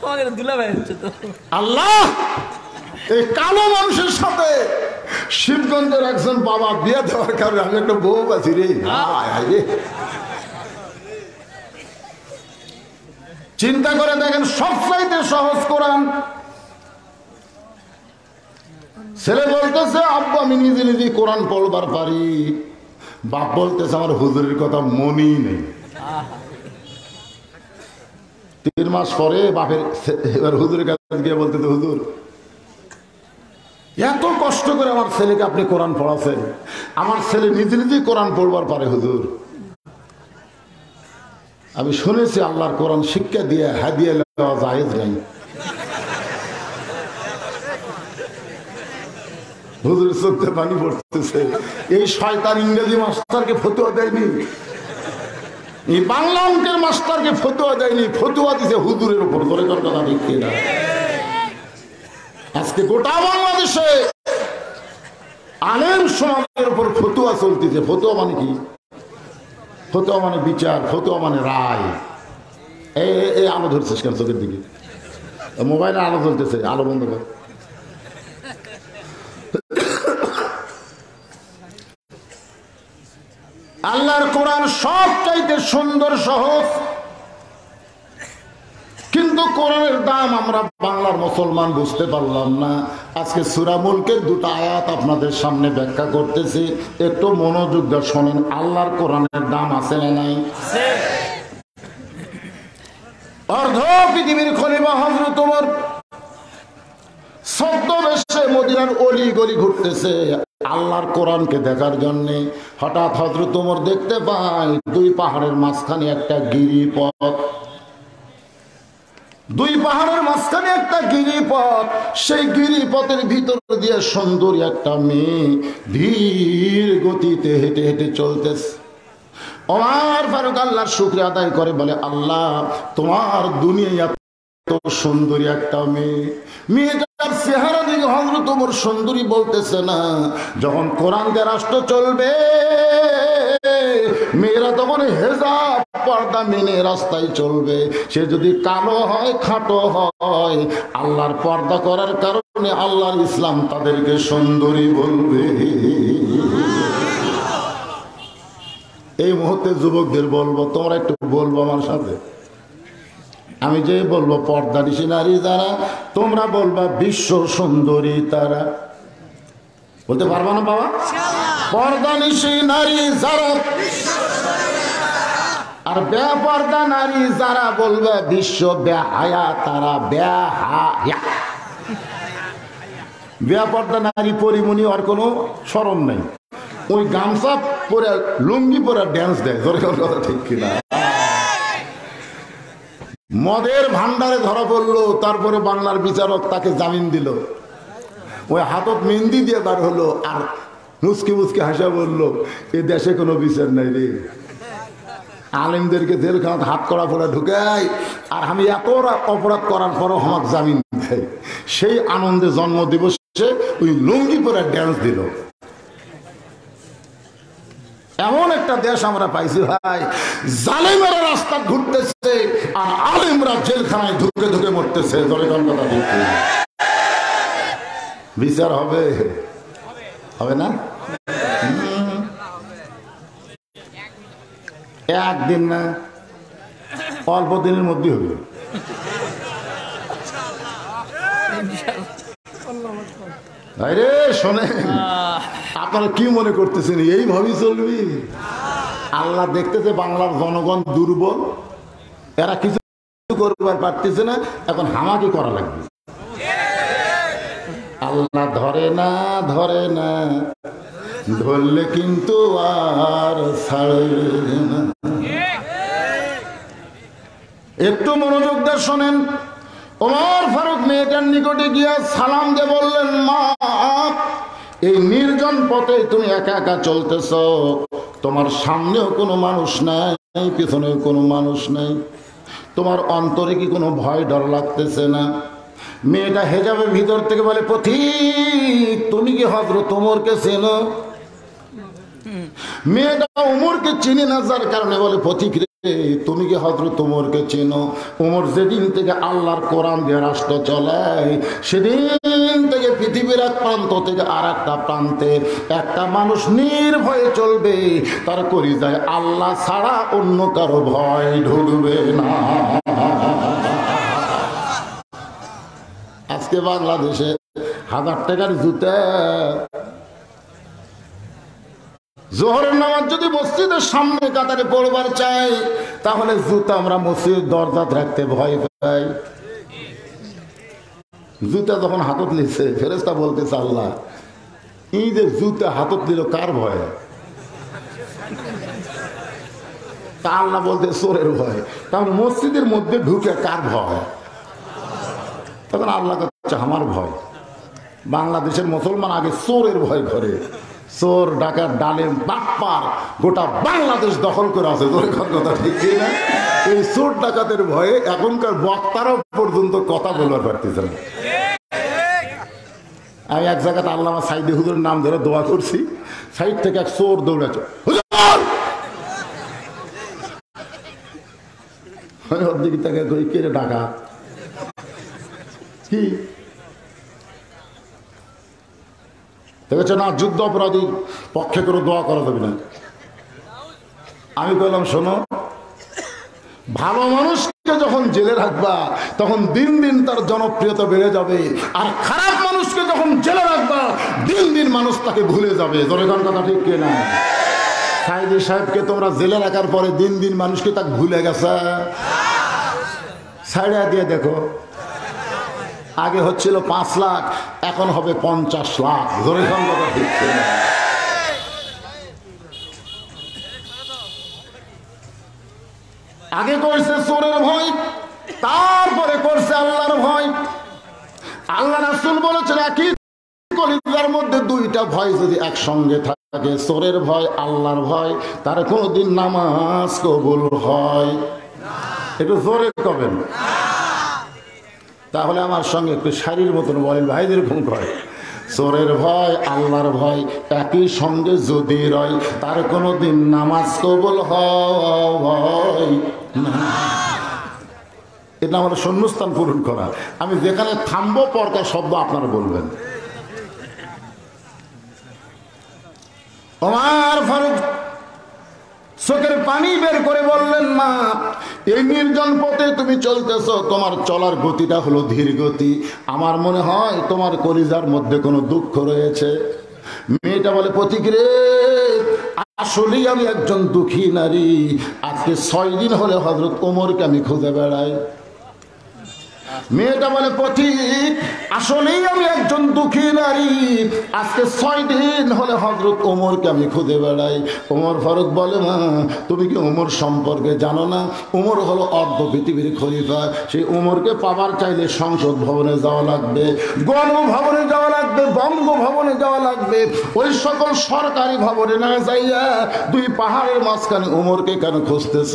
আমাকে দুলা ভাই হচ্ছে তো। আল্লাহ এই কালো মানুষের সাথে শিবগঞ্জের একজন বাবা বিয়ে দেওয়ার কারণে আমি একটা বউ পাচ্ছি রে। চিন্তা করে দেখেন, সবচাইতে সহজ কোরআন। ছেলে বলতেছে, আব্বু আমি নিজে কোরআন পড়বার পারি। বাপ বলতেছে, আমার হুজুরের কথা মনেই নেই। 3 মাস পরে বাপের এবার হুজুরের কাছে গিয়ে বলতেছে, হুজুর এত কষ্ট করে আমার ছেলেকে আপনি কোরআন পড়াচ্ছেন, আমার ছেলে নিজে কোরআন পড়বার পারে হুজুর। আমি শুনেছি আল্লাহর কোরআন শিক্ষা দিয়ে হাদিয়া দেওয়া জায়েজ নাই। হুজুরের চোখে পানি পড়তেছে। এই শয়তান ইংরেজি মাস্টারকে ফতোয়া দেয়নি, এই বাংলা অঙ্কের মাস্টারকে ফতোয়া দেয়নি, ফতোয়া দিছে হুজুরের উপর। ধরে কথা ঠিক না? আজকে গোটা বাংলাদেশে আলেম সমাজের উপর ফতোয়া চলতেছে। ফতোয়া মানে কি? ফতোয়া মানে বিচার, ফতোয়া মানে রায়। এই আলো ধরছিস কেন চোখের দিকে? মোবাইলে আলো জ্বলতেছে, আলো বন্ধ কর। আল্লাহর কোরআন সব চাইতে সুন্দর সহজ, কিন্তু কোরআনের দাম আমরা বাংলার মুসলমান বুঝতে পারলাম না। আজকে সূরা মুলকের 2টা আয়াত আপনাদের সামনে ব্যাখ্যা করতেছি, একটু মনোযোগ দিয়ে শোনেন। আল্লাহর কোরআনের দাম আছে না নাই? অর্ধ পৃথিবীর খলিফা হযরত ওমর ছদ্মবেশে মদিনার অলি গলি ঘুরতেছে আল্লাহর কোরআনকে দেখার জন্য। হঠাৎ হযরত ওমর দেখতে পায় 2 পাহাড়ের মাঝখানে একটা গিরিপথ। দুই পাহাড়ের মাঝখানে একটা গিরিপথ, সেই গিরিপথের ভিতর দিয়ে সুন্দরী একটা মেয়ে ধীর গতিতে হেঁটে হেঁটে চলতেছে। ওমর ফারুক আল্লাহর শুকরিয়া আদায় করে বলে, আল্লাহ তোমার দুনিয়ায় এত সুন্দরী একটা মেয়েটার চেহারা দিকে হযরত ওমর সুন্দরী বলতেছে না। যখন কোরআন দিয়ে রাষ্ট্র চলবে মেয়েরা তখন হেজাব পর্দা মেনে রাস্তায় চলবে। সে যদি কালো হয়, খাটো হয়, আল্লাহর পর্দা করার কারণে আল্লাহর ইসলাম তাদেরকে সুন্দরী বলবে। এই মুহূর্তে যুবকদের বলবো, তোমরা একটু বলবো আমার সাথে। আমি যে বলবো পর্দানিশী নারী যারা, তোমরা বলবা বিশ্ব সুন্দরী তারা। বলতে পারবা না বাবা? পর্দানিশী নারী যারা আর বেপর্দা নারী যারা বলবে বিশ্ব বেহায়া তারা। বেহায়া বেপর্দা নারী পরিমণি আর কোনো শরম নেই, ওই গামছা পরে লুঙ্গি পরে ড্যান্স দেয়। কথা ঠিক কিনা? মদের ভান্ডারে ধরা পড়লো, তারপরে বাংলার বিচারক তাকে জামিন দিল। ওই হাতত মেহেন্দি দিয়ে বার হলো আর মুসকি মুসকি হাসা বললো, এ দেশে কোনো বিচার নাই রে। আলেমদেরকে জেলখানাতে হাত করা পড়ে ঢুকাই, আর আমি এত অপরাধ করার পরও আমাকে জামিন দেয়। সেই আনন্দে জন্ম দিবসে ওই লুঙ্গি পরে ড্যান্স দিল। এমন একটা দেশ আমরা পাইছি ভাই, জালেমেরা রাস্তা ঘুরতেছে আর আলেমরা জেলখানায় ধুকে ধুকে মরতেছে। বিচার হবে? হবে না? একদিন না, অল্প দিনের মধ্যে হবে। আরে শোনেন, আপনারা কি মনে করতেছেন এইভাবেই চলবি? আল্লাহ দেখতেছে বাংলার জনগণ দুর্বল, এরা কিছু করবার পারতেছে না, এখন হামাকি করা লাগবে। আল্লাহ ধরে না, ধরে না, ধরলে কিন্তু আর ছাড়বে না। একটু মনোযোগ দিয়ে শোনেন। ওমর ফারুক মেয়েটার নিকটে গিয়া সালাম দিয়ে বললেন, মা, এই নির্জন পথে তুমি একা একা চলতেছ, তোমার সামনেও কোনো মানুষ নাই, পিছনেও কোনো মানুষ নাই, তোমার অন্তরে কি কোনো ভয় ডর লাগতেছে না? মেয়েটা হেজাবের ভিতর থেকে বলে, পথিক তুমি কি হযরত ওমরকে চেনো? মেয়েটা ওমরকে চিনি না, যার কারণে বলে, পথিক রে তুমি কি হযরত ওমরকে চেনো? ওমর যেদিন থেকে আল্লাহর কোরআন দিয়ে রাষ্ট্র চলায়, সেদিন থেকে পৃথিবীর এক প্রান্ত থেকে আর একটা প্রান্তে একটা মানুষ নির্ভয়ে চলবে, তার কলিজায় আল্লাহ ছাড়া অন্য কারো ভয় ঢুকবে না। আজকে বাংলাদেশে 1000 টাকার জুতা, জোহরের নামাজ যদি মসজিদের সামনে কাতারে পড়বার চাই, তাহলে জুতা আমরা মসজিদের দরজাত রাখতে ভয় পাই। জুতা যখন হাতত নিচ্ছে, ফেরেশতা বলতেছে, আল্লাহ এই যে জুতা হাতত নিল কার ভয়? তা আল্লাহ বলতে চোরের ভয়। তাহলে মসজিদের মধ্যে ঢুকে কার ভয়? তখন আল্লাহ কাছে আমার ভয়। বাংলাদেশের মুসলমান আগে চোরের ভয় করে, চোর ডাকাত ডালেম বাটপার গোটা বাংলাদেশ দখল করে আছে। কথা ঠিক না? এই চোর ডাকাতের ভয়ে এখনকার বক্তারাও পর্যন্ত কথা বলবার পারতেছে না। আমি এক জায়গাতে আল্লামা সাইদি হুজুরের নাম ধরে দোয়া করছি, সাইড থেকে এক চোর দৌড়াচ্ছে, ওর দিকে তাকে কে ডাকা কি দেখেছে না? যুদ্ধ অপরাধী পক্ষে করে দোয়া করা যাবে না। আমি বললাম, শোনো, ভালো মানুষকে যখন জেলে রাখবা তখন দিন দিন তার জনপ্রিয়তা বেড়ে যাবে, আর খারাপ মানুষকে যখন জেলে রাখবা দিন দিন মানুষ তাকে ভুলে যাবে। জনগণ কথা ঠিক কিনা? সাইদি সাহেবকে তোমরা জেলে রাখার পরে দিন দিন মানুষকে তাকে ভুলে গেছে। ছাড়িয়ে দিয়ে দেখো, আগে হচ্ছিল 5 লাখ, এখন হবে 50 লাখ। জনগণ কথা ঠিক কিনা? আগে করেছে চোরের ভয়, তারপরে ভয় করছে আল্লাহর ভয়। আল্লাহ রাসূল বলেছেন একই কলিজার মধ্যে দুইটা ভয় যদি একসঙ্গে থাকে, চোরের ভয় আল্লাহর ভয়, তার কোনোদিন নামাজ কবুল হয় একটু জোরে কবেন। তাহলে আমার সঙ্গে একটু শাড়ির মতন বলেন ভাই, যেরকম করে চোরের ভয় আল্লাহর ভয় একই সঙ্গে যদি রয়, তার কোনোদিন নামাজ কবুল হয় না। এটা আমার শূন্যস্থান পূরণ করা। আমি যেখানে থামবো পরকার শব্দ আপনারা বলবেন। ওমর ফারুক চোখের পানি বের করে বললেন, মা এই নির্জন পথে তুমি চলতেছো, তোমার চলার গতিটা হলো ধীর গতি, আমার মনে হয় তোমার কলিজার মধ্যে কোনো দুঃখ রয়েছে। মেয়েটা বলে, পথিক রে, আসলেই আমি একজন দুঃখী নারী, আজকে 6 দিন হলে হযরত ওমরকে আমি খুঁজে বেড়াই। মেয়েটা বলে, পথিক আসলেই আমি একজন দুঃখী নারী, আজকে 6 দিন হলে হযরত ওমরকে আমি খুঁজে বেড়াই। ওমর ফারুক বলে, মা তুমি কি ওমর সম্পর্কে জানো না? ওমর হলো অর্ধ পৃথিবীর খলিফা, সেই ওমরকে পাবার চাইলে সংসদ ভবনে যাওয়া লাগবে, গণভবনে যাওয়া লাগবে, বঙ্গভবনে যাওয়া লাগবে। ওই সকল সরকারি ভবনে না যাইয়া দুই পাহাড়ের মাঝখানে ওমরকে কেন খুঁজতেছ?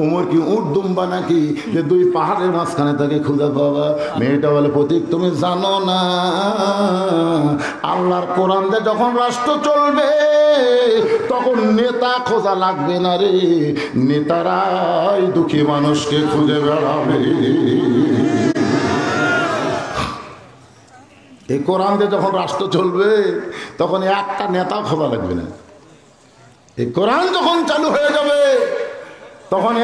ওমর কি উট দুম্বা নাকি যে দুই পাহাড়ের মাঝখানে তাকে খুঁজে পাবা? মেয়েটা বলে, পথিক তুমি জানো না, আল্লাহর কোরআন দিয়ে যখন রাষ্ট্র চলবে তখন নেতা খোঁজা লাগবে না রে, নেতারাই দুঃখী মানুষকে খুঁজে বেড়াবে। এই কোরআন দিয়ে যখন রাষ্ট্র চলবে তখন একটা নেতা খোঁজা লাগবে না। এই কোরআন যখন চালু হয়ে যাবে তখন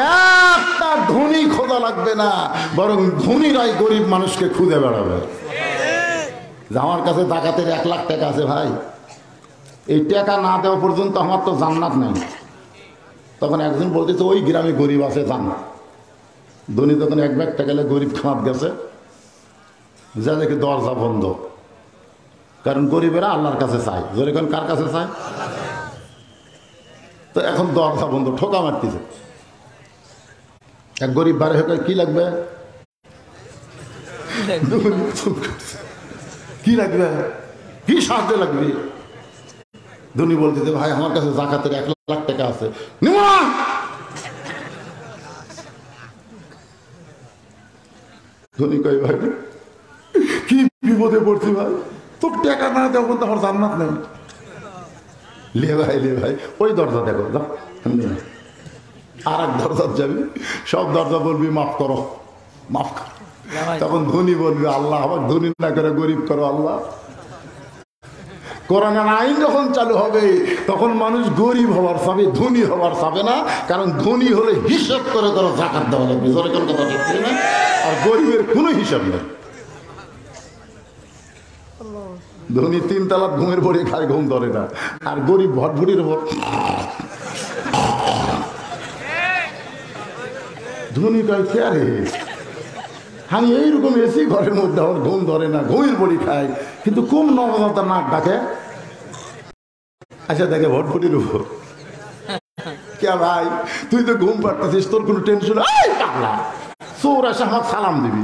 একটা ধনী খোঁজা লাগবে না, বরং ধনীরাই গরিব মানুষকে খুঁজে বেড়াবে। আমার কাছে ডাকাতের 1 লাখ টাকা আছে ভাই, এই টাকা না দেওয়া পর্যন্ত আমার তো জান্নাত নাই। তখন একজন বলতেছে ওই গ্রামে গরিব আছে, জান। ধনী তখন 1 লাখ টাকা গেলে গরিব খামাত গেছে, যা দেখে দরজা বন্ধ, কারণ গরিবেরা আল্লাহর কাছে চায়। জোরে কোন কার কাছে চায়? তো এখন দরজা বন্ধ, ঠোকা মারতেছে। এক গরিব বারে হয়ে কি লাগবে, কি লাগবে, কি সাহায্য লাগবে? ধনী বলতেছে, ভাই আমার কাছে জাকাতের 1 লাখ টাকা আছে, নিব না। ধনী কই, ভাই কি বিপদে পড়ছি ভাই, তোর টাকা না দেওয়া পর্যন্ত আমার জান্নাত নেই। লে ভাই, লে ভাই, ওই দরজা দেখো, আর এক দরজা যাবি, সব দরজা বলবি মাফ করো, মাফ করো। তখন ধনী বলবি, আল্লাহ আমার ধনী না করে গরিব করো আল্লাহ। কোরআনের আইন যখন চালু হবে তখন মানুষ গরিব হওয়ার চাবে, ধনী হওয়ার চাবে না, কারণ ধনী হলে হিসাব করে তারা জাকাত দেওয়া লাগবে। জোরে কোন কথা ঠিক না? আর গরিবের কোনো হিসাব নেই। ধনী 3 তালা ঘুমের পরে খায়, ঘুম ধরে না, আর গরিব ভটভটির উপর। ধনী কয়, কে রে, আমি এইরকম এসি ঘরের মধ্যে আমার ঘুম ধরে না, ঘুমের পরি খাই, কিন্তু কম নবজাতার নাক ডাকে। আচ্ছা দেখে ভটভটির উপর, কে ভাই তুই তো ঘুম পাড়তেছিস, তোর কোনো টেনশন? চোর আসে আমার সালাম দিবি,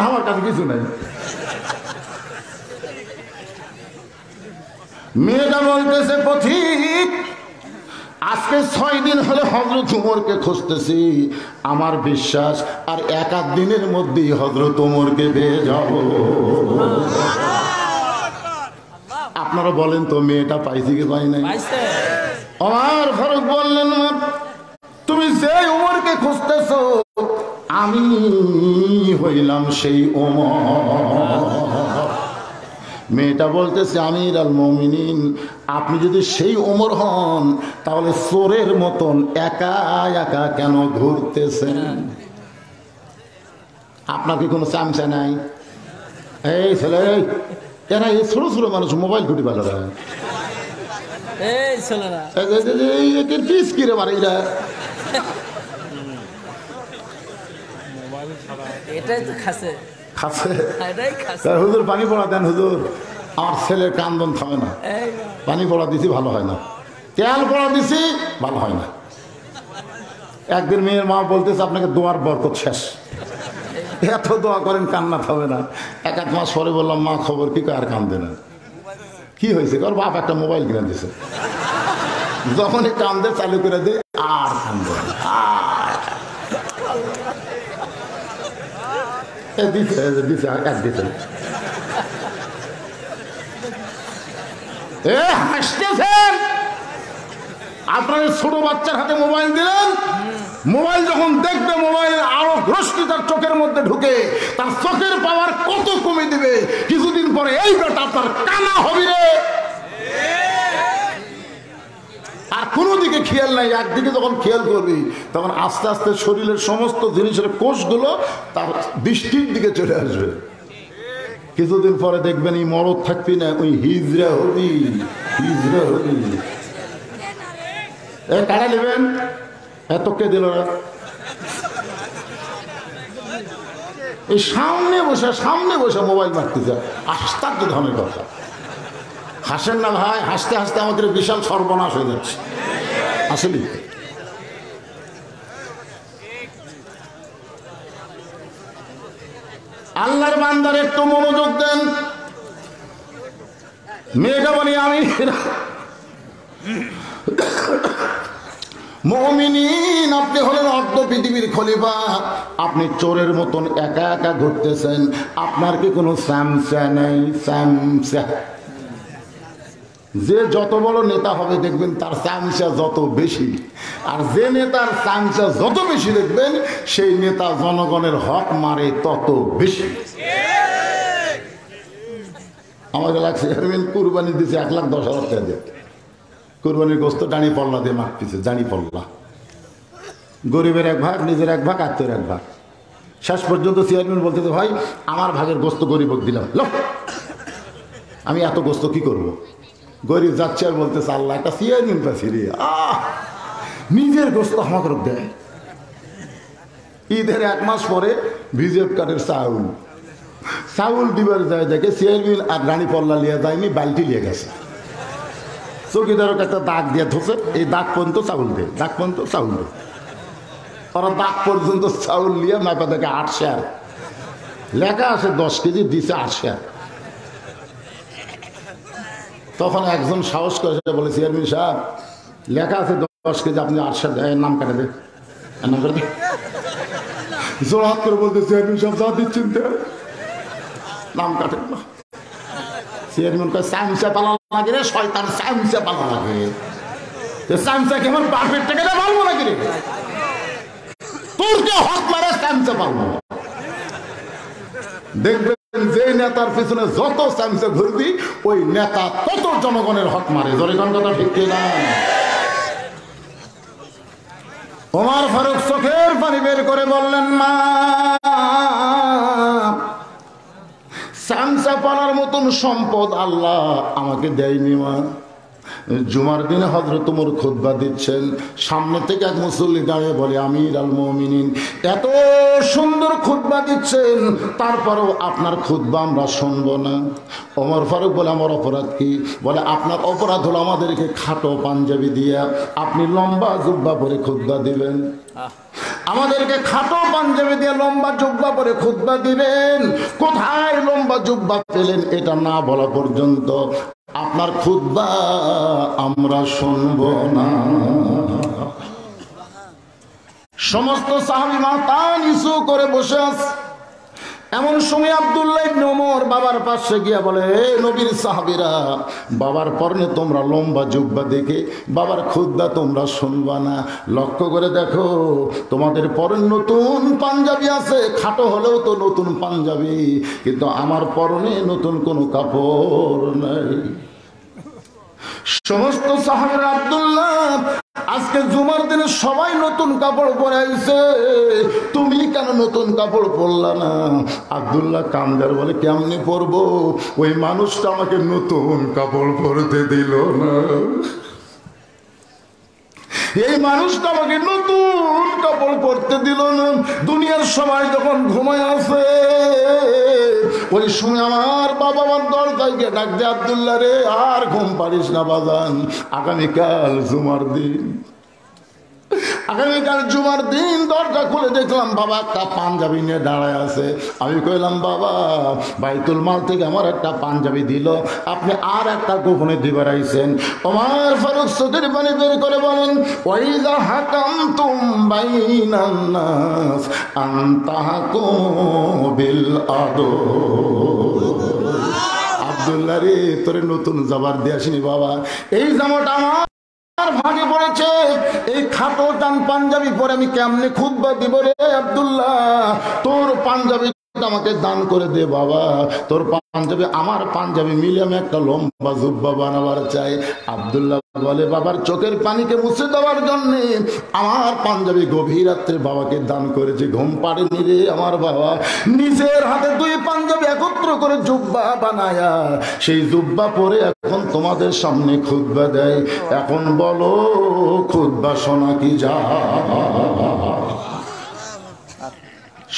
আমার কাছে কিছু নাই। মেয়েটা বলতেছে, পথিক আজকে 6 দিন হলে হযরত ওমরকে খুঁজতেছি, আমার বিশ্বাস আর 1 দিনের মধ্যেই হযরত ওমরকে পেয়ে যাব। আপনারা বলেন তো মেয়েটা পাইছি কি পাই নাই? ওমর ফারুক বললেন, তুমি যে ওমরকে খুঁজতেছো আমি হইলাম সেই ওমর। মেয়েটা বলতেছে, আমির আল মুমিনিন, আপনি যদি সেই ওমর হন তাহলে চোরের মতন একা একা কেন ঘুরতেছেন? আপনার কি কোনো চামচা নাই? এই ছেলে, এরা এই ছোট ছোট মানুষ মোবাইল ঘুটি ভালো রাখে, হুজুর পানি পড়া দেন, হুজুর আমার ছেলের কান্দন থামে না, পানি পড়া দিছি ভালো হয় না, তেল পড়া দিছি ভালো হয় না। একদিন মেয়ের মা বলতেছে, আপনাকে দোয়ার বরকত শেষ, এত দোয়া করেন কান্না হবে না। এক মাস পরে বললাম মা খবর কি, আর কান্দে না। কি হয়েছে? ওর বাপ একটা মোবাইল কিনে দিছে। যখনই কান্দে চালু করে দিই আর কান্দে না। হাসতেছেন, আপনার ছোট বাচ্চার হাতে মোবাইল দিলেন, মোবাইল যখন দেখবে মোবাইলের আরো রশ্মি তার চোখের মধ্যে ঢুকে তার চোখের পাওয়ার কত কমে দিবে। কিছুদিন পরে এই বেটা আপনার কানা হবে রে। আর কোনো দিকে খেয়াল নাই, একদিকে যখন খেয়াল করবি তখন আস্তে আস্তে শরীরের সমস্ত জিনিসের কোষগুলো তার দৃষ্টির দিকে চলে আসবে। কিছুদিন পরে দেখবেন এই মরদ থাকবি না, ওই হিজরা হবি, হিজরা হবি। কারা নেবেন? এত কে দিল না? এই সামনে বসে মোবাইল মারতেছে, আশ্চর্য ধরনের কথা। হাসেন না ভাই, হাসতে হাসতে আমাদের বিশাল সর্বনাশ হয়ে যাচ্ছে। আসলে আল্লাহর বান্দার একটু মনোযোগ দেন। মেয়েটা বলি আমি মুমিনিন, আপনি হলেন অর্ধ পৃথিবীর খলিফা। আপনি চোরের মতন একা একা ঘুরতেছেন, আপনার কি কোনো স্যামসা নেই? স্যামসা যে যত বড় নেতা হবে দেখবেন তার চামচা যত বেশি, আর যে নেতার চামচা যত বেশি দেখবেন সেই নেতা জনগণের হক মারে তত বেশি। আমাকে লাগছে কুরবানি দিচ্ছে 1,10,000 টাকা দিয়ে, কুরবানির গোস্ত ডানি পল্লা দিয়ে মারতেছে, জানি পল্লা, গরিবের এক ভাগ, নিজের এক ভাগ, আত্মীয়ের এক ভাগ। শেষ পর্যন্ত চেয়ারম্যান বলতেছে ভাই আমার ভাগের গোস্ত গরিবক দিলাম, আমি এত গোস্ত কি করব? গরিব যাচ্ছে আর বলতেছে আল্লাহ একটা চেয়ারম্যান পাচ্ছি রে, নিজের গোস্ত আমাকে দেয়। ঈদের 1 মাস পরে ভিজিএফ কার্ডের চাউল দিবার যায়, দেখে চেয়ারম্যান আর রানী পল্লা লিয়ে যায়নি, বালতি লিয়ে গেছে। চৌকিদারক একটা দাগ দিয়ে ধরছে, এই দাগ পর্যন্ত চাউল দে, দাগ পর্যন্ত চাউল দে। ওরা দাগ পর্যন্ত চাউল নিয়ে মাপা দেখে 8 শেয়ার লেখা আছে, 10 কেজি দিছে 8 শেয়ার। তখন একজন সাহস করে বলে চেয়ারম্যান সাহেব লেখা আছে 10 কেজি, আপনি 8 শেয়ার নাম কাটে দে, নাম করে দে। জোড়হাত করে বলতে চেয়ারম্যান সাহেব যা দিচ্ছেন নাম কাটে না। চেয়ারম্যান কয় চামচা পালা লাগে রে শয়তান, চামচা পালা লাগে। চামচা কি আমার বাপের টাকা দিয়ে পালবো নাকি রে? তোর কে হক মারে চামচা পালবো? দেখবেন যে নেতার পিছনে যত চামচা ঘুরবি ওই নেতা তত জনগণের হক মারে। জনগণ কথা ঠিক না? ওমর ফারুক চোখের পানি বের করে বললেন মা, চামচা পালার মতন সম্পদ আল্লাহ আমাকে দেয়নি মা। জুমার দিনে হযরত ওমর খুতবা দিচ্ছেন, সামনে থেকে এক মুসল্লি দাঁড়িয়ে বলে আমির আল মুমিনিন এত সুন্দর খুতবা দিচ্ছেন, তারপরেও আপনার খুতবা আমরা শুনবো না। ওমর ফারুক বলে আমার অপরাধ কি? বলে আপনার অপরাধ হলো আমাদেরকে খাটো পাঞ্জাবি দিয়ে আপনি লম্বা জুব্বা পরে খুতবা দিবেন, আমাদেরকে খাটো পাঞ্জাবি দিয়ে লম্বা জুব্বা পরে খুতবা দিবেন। কোথায় লম্বা জুব্বা পেলেন এটা না বলা পর্যন্ত আপনার খুতবা আমরা শুনব না। সমস্ত সাহাবী মাথা নিচু করে বসে আছে। এমন সময় আব্দুল্লাহ ইবনে ওমর বাবার পাশে গিয়া বলে হে নবীর সাহাবীরা, বাবার পরনে তোমরা লম্বা জুব্বা দেখে বাবার খুতবা তোমরা শুনবা না। লক্ষ্য করে দেখো তোমাদের পরনে নতুন পাঞ্জাবি আছে, খাটো হলেও তো নতুন পাঞ্জাবি, কিন্তু আমার পরনে নতুন কোনো কাপড় নাই। সমস্ত সাহাবীরা আব্দুল্লাহ আজকে জুমার দিনে সবাই নতুন কাপড় পরে আইছে, তুমি কেন নতুন কাপড় পরলা না? আব্দুল্লাহ কামদার বলে কেমনে পরবো, ওই মানুষটা আমাকে নতুন কাপড় পরতে দিল না। এই মানুষটা আমাকে নতুন কাপড় পরতে দিল না। দুনিয়ার সবাই যখন ঘুমায় আছে ওই সময় আমার বাবা আমার দরজায় গিয়ে ডাক দে, আব্দুল্লাহ রে আর ঘুম পারিস না বাজান, আগামীকাল জুমার দিন। আগামীকাল জুমার দিন দরজা খুলে দেখলাম বাবা একটা পাঞ্জাবি নিয়ে দাঁড়ায় আছে। আমি কইলাম বাবা বাইতুল মাল থেকে আমার একটা পাঞ্জাবি দিল, আপনি আর একটা গোপনে দিবার আইছেন। ওমর ফারুক চোখের পানি বের করে বলেন ওয়াইযা হাকামতুম বাইনান নাস আন তাহকুমু বিল আদল। আব্দুল্লাহ রে তোরে নতুন জামার দিয়ে আসিনি বাবা, এই জামাটা আমার ভাগে পড়েছে, এই খাটো টান পাঞ্জাবি পরে আমি কেমনে খুতবা দিব রে আব্দুল্লাহ, তোর পাঞ্জাবি আমাকে দান করে দে বাবা, তোর পাঞ্জাবি আমার পাঞ্জাবি মিলে আমি একটা লম্বা জুব্বা বানাবার চাই। আব্দুল্লাহ বলে বাবার চোখের পানিকে মুছে দেওয়ার জন্য আমার পাঞ্জাবি গভীর রাত্রে বাবাকে দান করেছে, ঘুম পাড়েনি রে আমার বাবা। নিজের হাতে দুই পাঞ্জাবি একত্র করে জুব্বা বানায়া সেই জুব্বা পরে এখন তোমাদের সামনে খুতবা দেয়। এখন বলো খুতবা শোনা কি যা?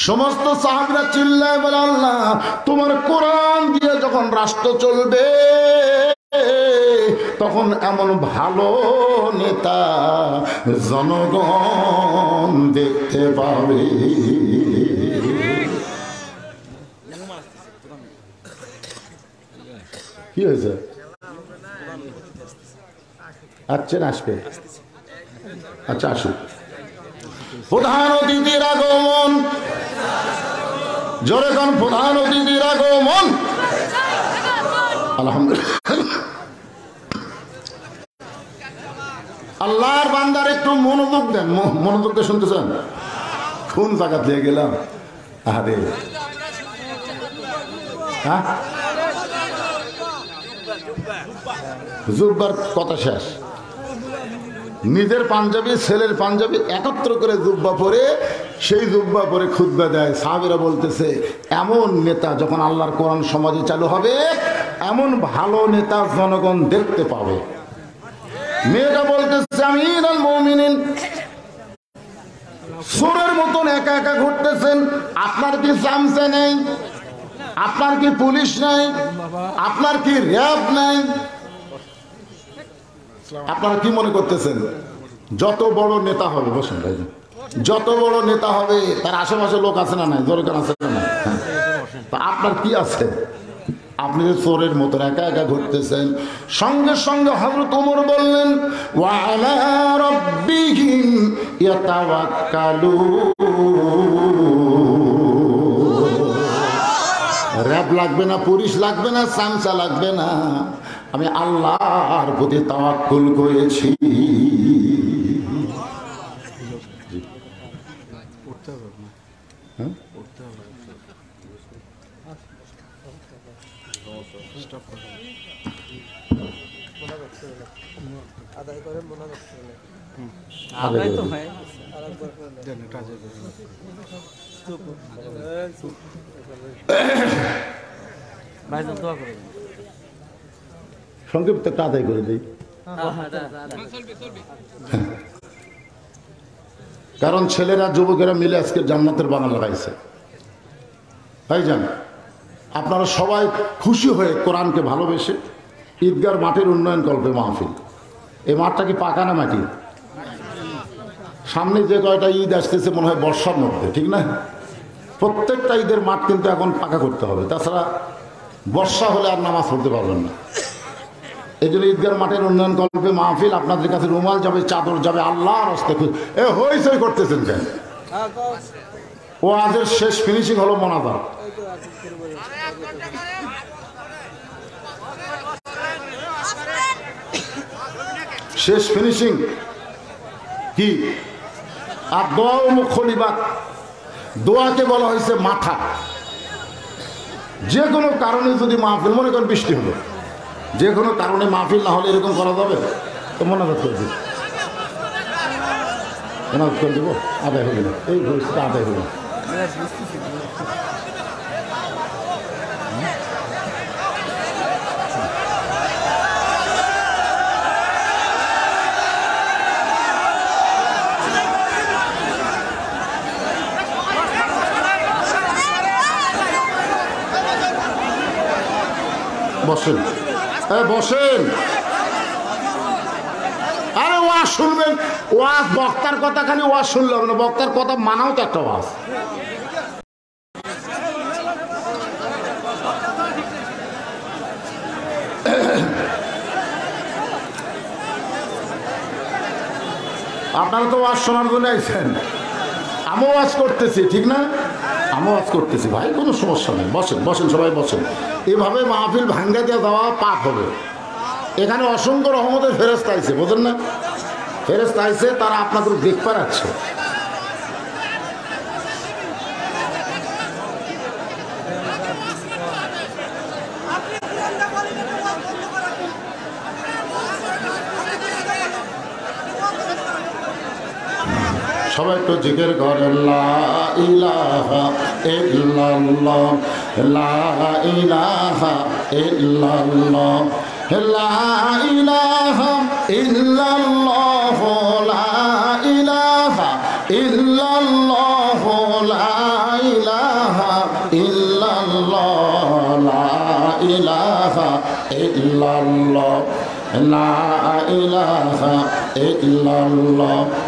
সমস্ত সাহাবীরা চিল্লায় বলে আল্লাহ তোমার কোরআন দিয়ে যখন রাষ্ট্র চলবে তখন এমন ভালো নেতা জনগণ দেখতে পাবে। কি হয়েছে? আচ্ছা আসবে, আচ্ছা আসুক। প্রধান অতিথির আগমন, জোরে কোন প্রধান অতিথির আগমন। আলহামদুলিল্লাহ। আল্লাহর বান্দার একটু মনোযোগ দেন, মনোযোগ দিয়ে শুনতেছেন? কোন জায়গা দিয়ে গেলাম? আরে হ্যাঁ, জুব্বার কথা শেষ। নিজের পাঞ্জাবি ছেলের পাঞ্জাবি একত্র করে জুব্বা পরে সেই জুব্বা পরে খুতবা দেয়। সাহাবীরা বলতেছে এমন নেতা যখন আল্লাহর কোরআন সমাজে চালু হবে এমন ভালো নেতা জনগণ দেখতে পাবে। মেয়েটা বলতেছে আমিরুল মুমিনিন সুরের মতন একা একা ঘুরতেছেন, আপনার কি চামচা নেই? আপনার কি পুলিশ নাই? আপনার কি র্যাব নাই? আপনারা কি মনে করতেছেন যত বড় নেতা হবে, বসুন ভাই, যত বড় নেতা হবে তার আশেপাশে লোক আছে না নাই? দরকার আছে না? তা আপনার কি আছে? আপনি যে চোরের মতন একা একা ঘুরতেছেন। সঙ্গে সঙ্গে হযরত ওমর বললেন ওয়া আলা রাব্বিহিম ইয়াতাওয়াক্কালুন। র‍্যাব লাগবে না, পুলিশ লাগবে না, চামচা লাগবে না, আমি আল্লাহর প্রতি তাওয়াক্কুল করেছি। সংক্ষিপ্ত একটা আদায় করে দিই, কারণ ছেলেরা যুবকেরা মিলে আজকে জান্নাতের বাগান লাগাইছে। ভাইজান আপনারা সবাই খুশি হয়ে কোরআনকে ভালোবেসে ঈদগার মাঠের উন্নয়ন কল্পে মাহফিল। এই মাঠটা কি পাকা না মাটি? সামনে যে কয়টা ঈদ আসতেছে মনে হয় বর্ষার মধ্যে, ঠিক না? প্রত্যেকটা ঈদের মাঠ কিন্তু এখন পাকা করতে হবে, তাছাড়া বর্ষা হলে আর নামাজ পড়তে পারবেন না। এই জন্য ঈদগার মাঠের উন্নয়ন কল্পে মাহফিল। আপনাদের কাছে রুমাল যাবে, চাদর যাবে, আল্লাহর হস্তে এ হইচই করতেছেন কেন? ও আজের শেষ ফিনিশিং হলো মোনাজাত। শেষ ফিনিশিং কি? আর দোয়া ও মুখলিবাত। দোয়াকে বলা হয়েছে মাথা। যে কোনো কারণে যদি মাহফিল, মনে করেন বৃষ্টি হলো, যে কোনো কারণে মাহফিল না হলে এরকম করা যাবে তো মোনাজাত করে দিব, মোনাজাত করে দেবো, আদায় হয়ে গেল, এই পরিস্থিতি আদায় হয়ে গেল। বসেন, বসেন। আরে ওয়াজ শুনবেন, ওয়াজ বক্তার কথা খালি ওয়াজ শুনলে হবে না, বক্তার কথা মানাও তো একটা ওয়াজ। আপনারা তো ওয়াজ শোনার জন্য আইছেন, আমিও ওয়াজ করতেছি, ঠিক না? আমিও ওয়াজ করতেছি ভাই, কোনো সমস্যা নেই, বসেন বসেন সবাই বসেন। এভাবে মাহফিল ভাঙ্গা দিয়ে দেওয়া পাপ হবে। এখানে অসংখ্য রহমতের ফেরেশতা আইছে, বোঝেন না? ফেরেশতা আইছে, তারা আপনাদের দেখতে পাচ্ছে। সবাই তো জিকির করেন লা ইলাহা ইল্লাল্লাহ, লা ইলাহা ইল্লাল্লাহ, লা ইলাহা ইল্লাল্লাহ, লা ইলাহা ইল্লাল্লাহ, লা ইলাহা ইল্লাল্লাহ, লা ইলাহা ইল্লাল্লাহ, লা ইলাহা ইল্লাল্লাহ।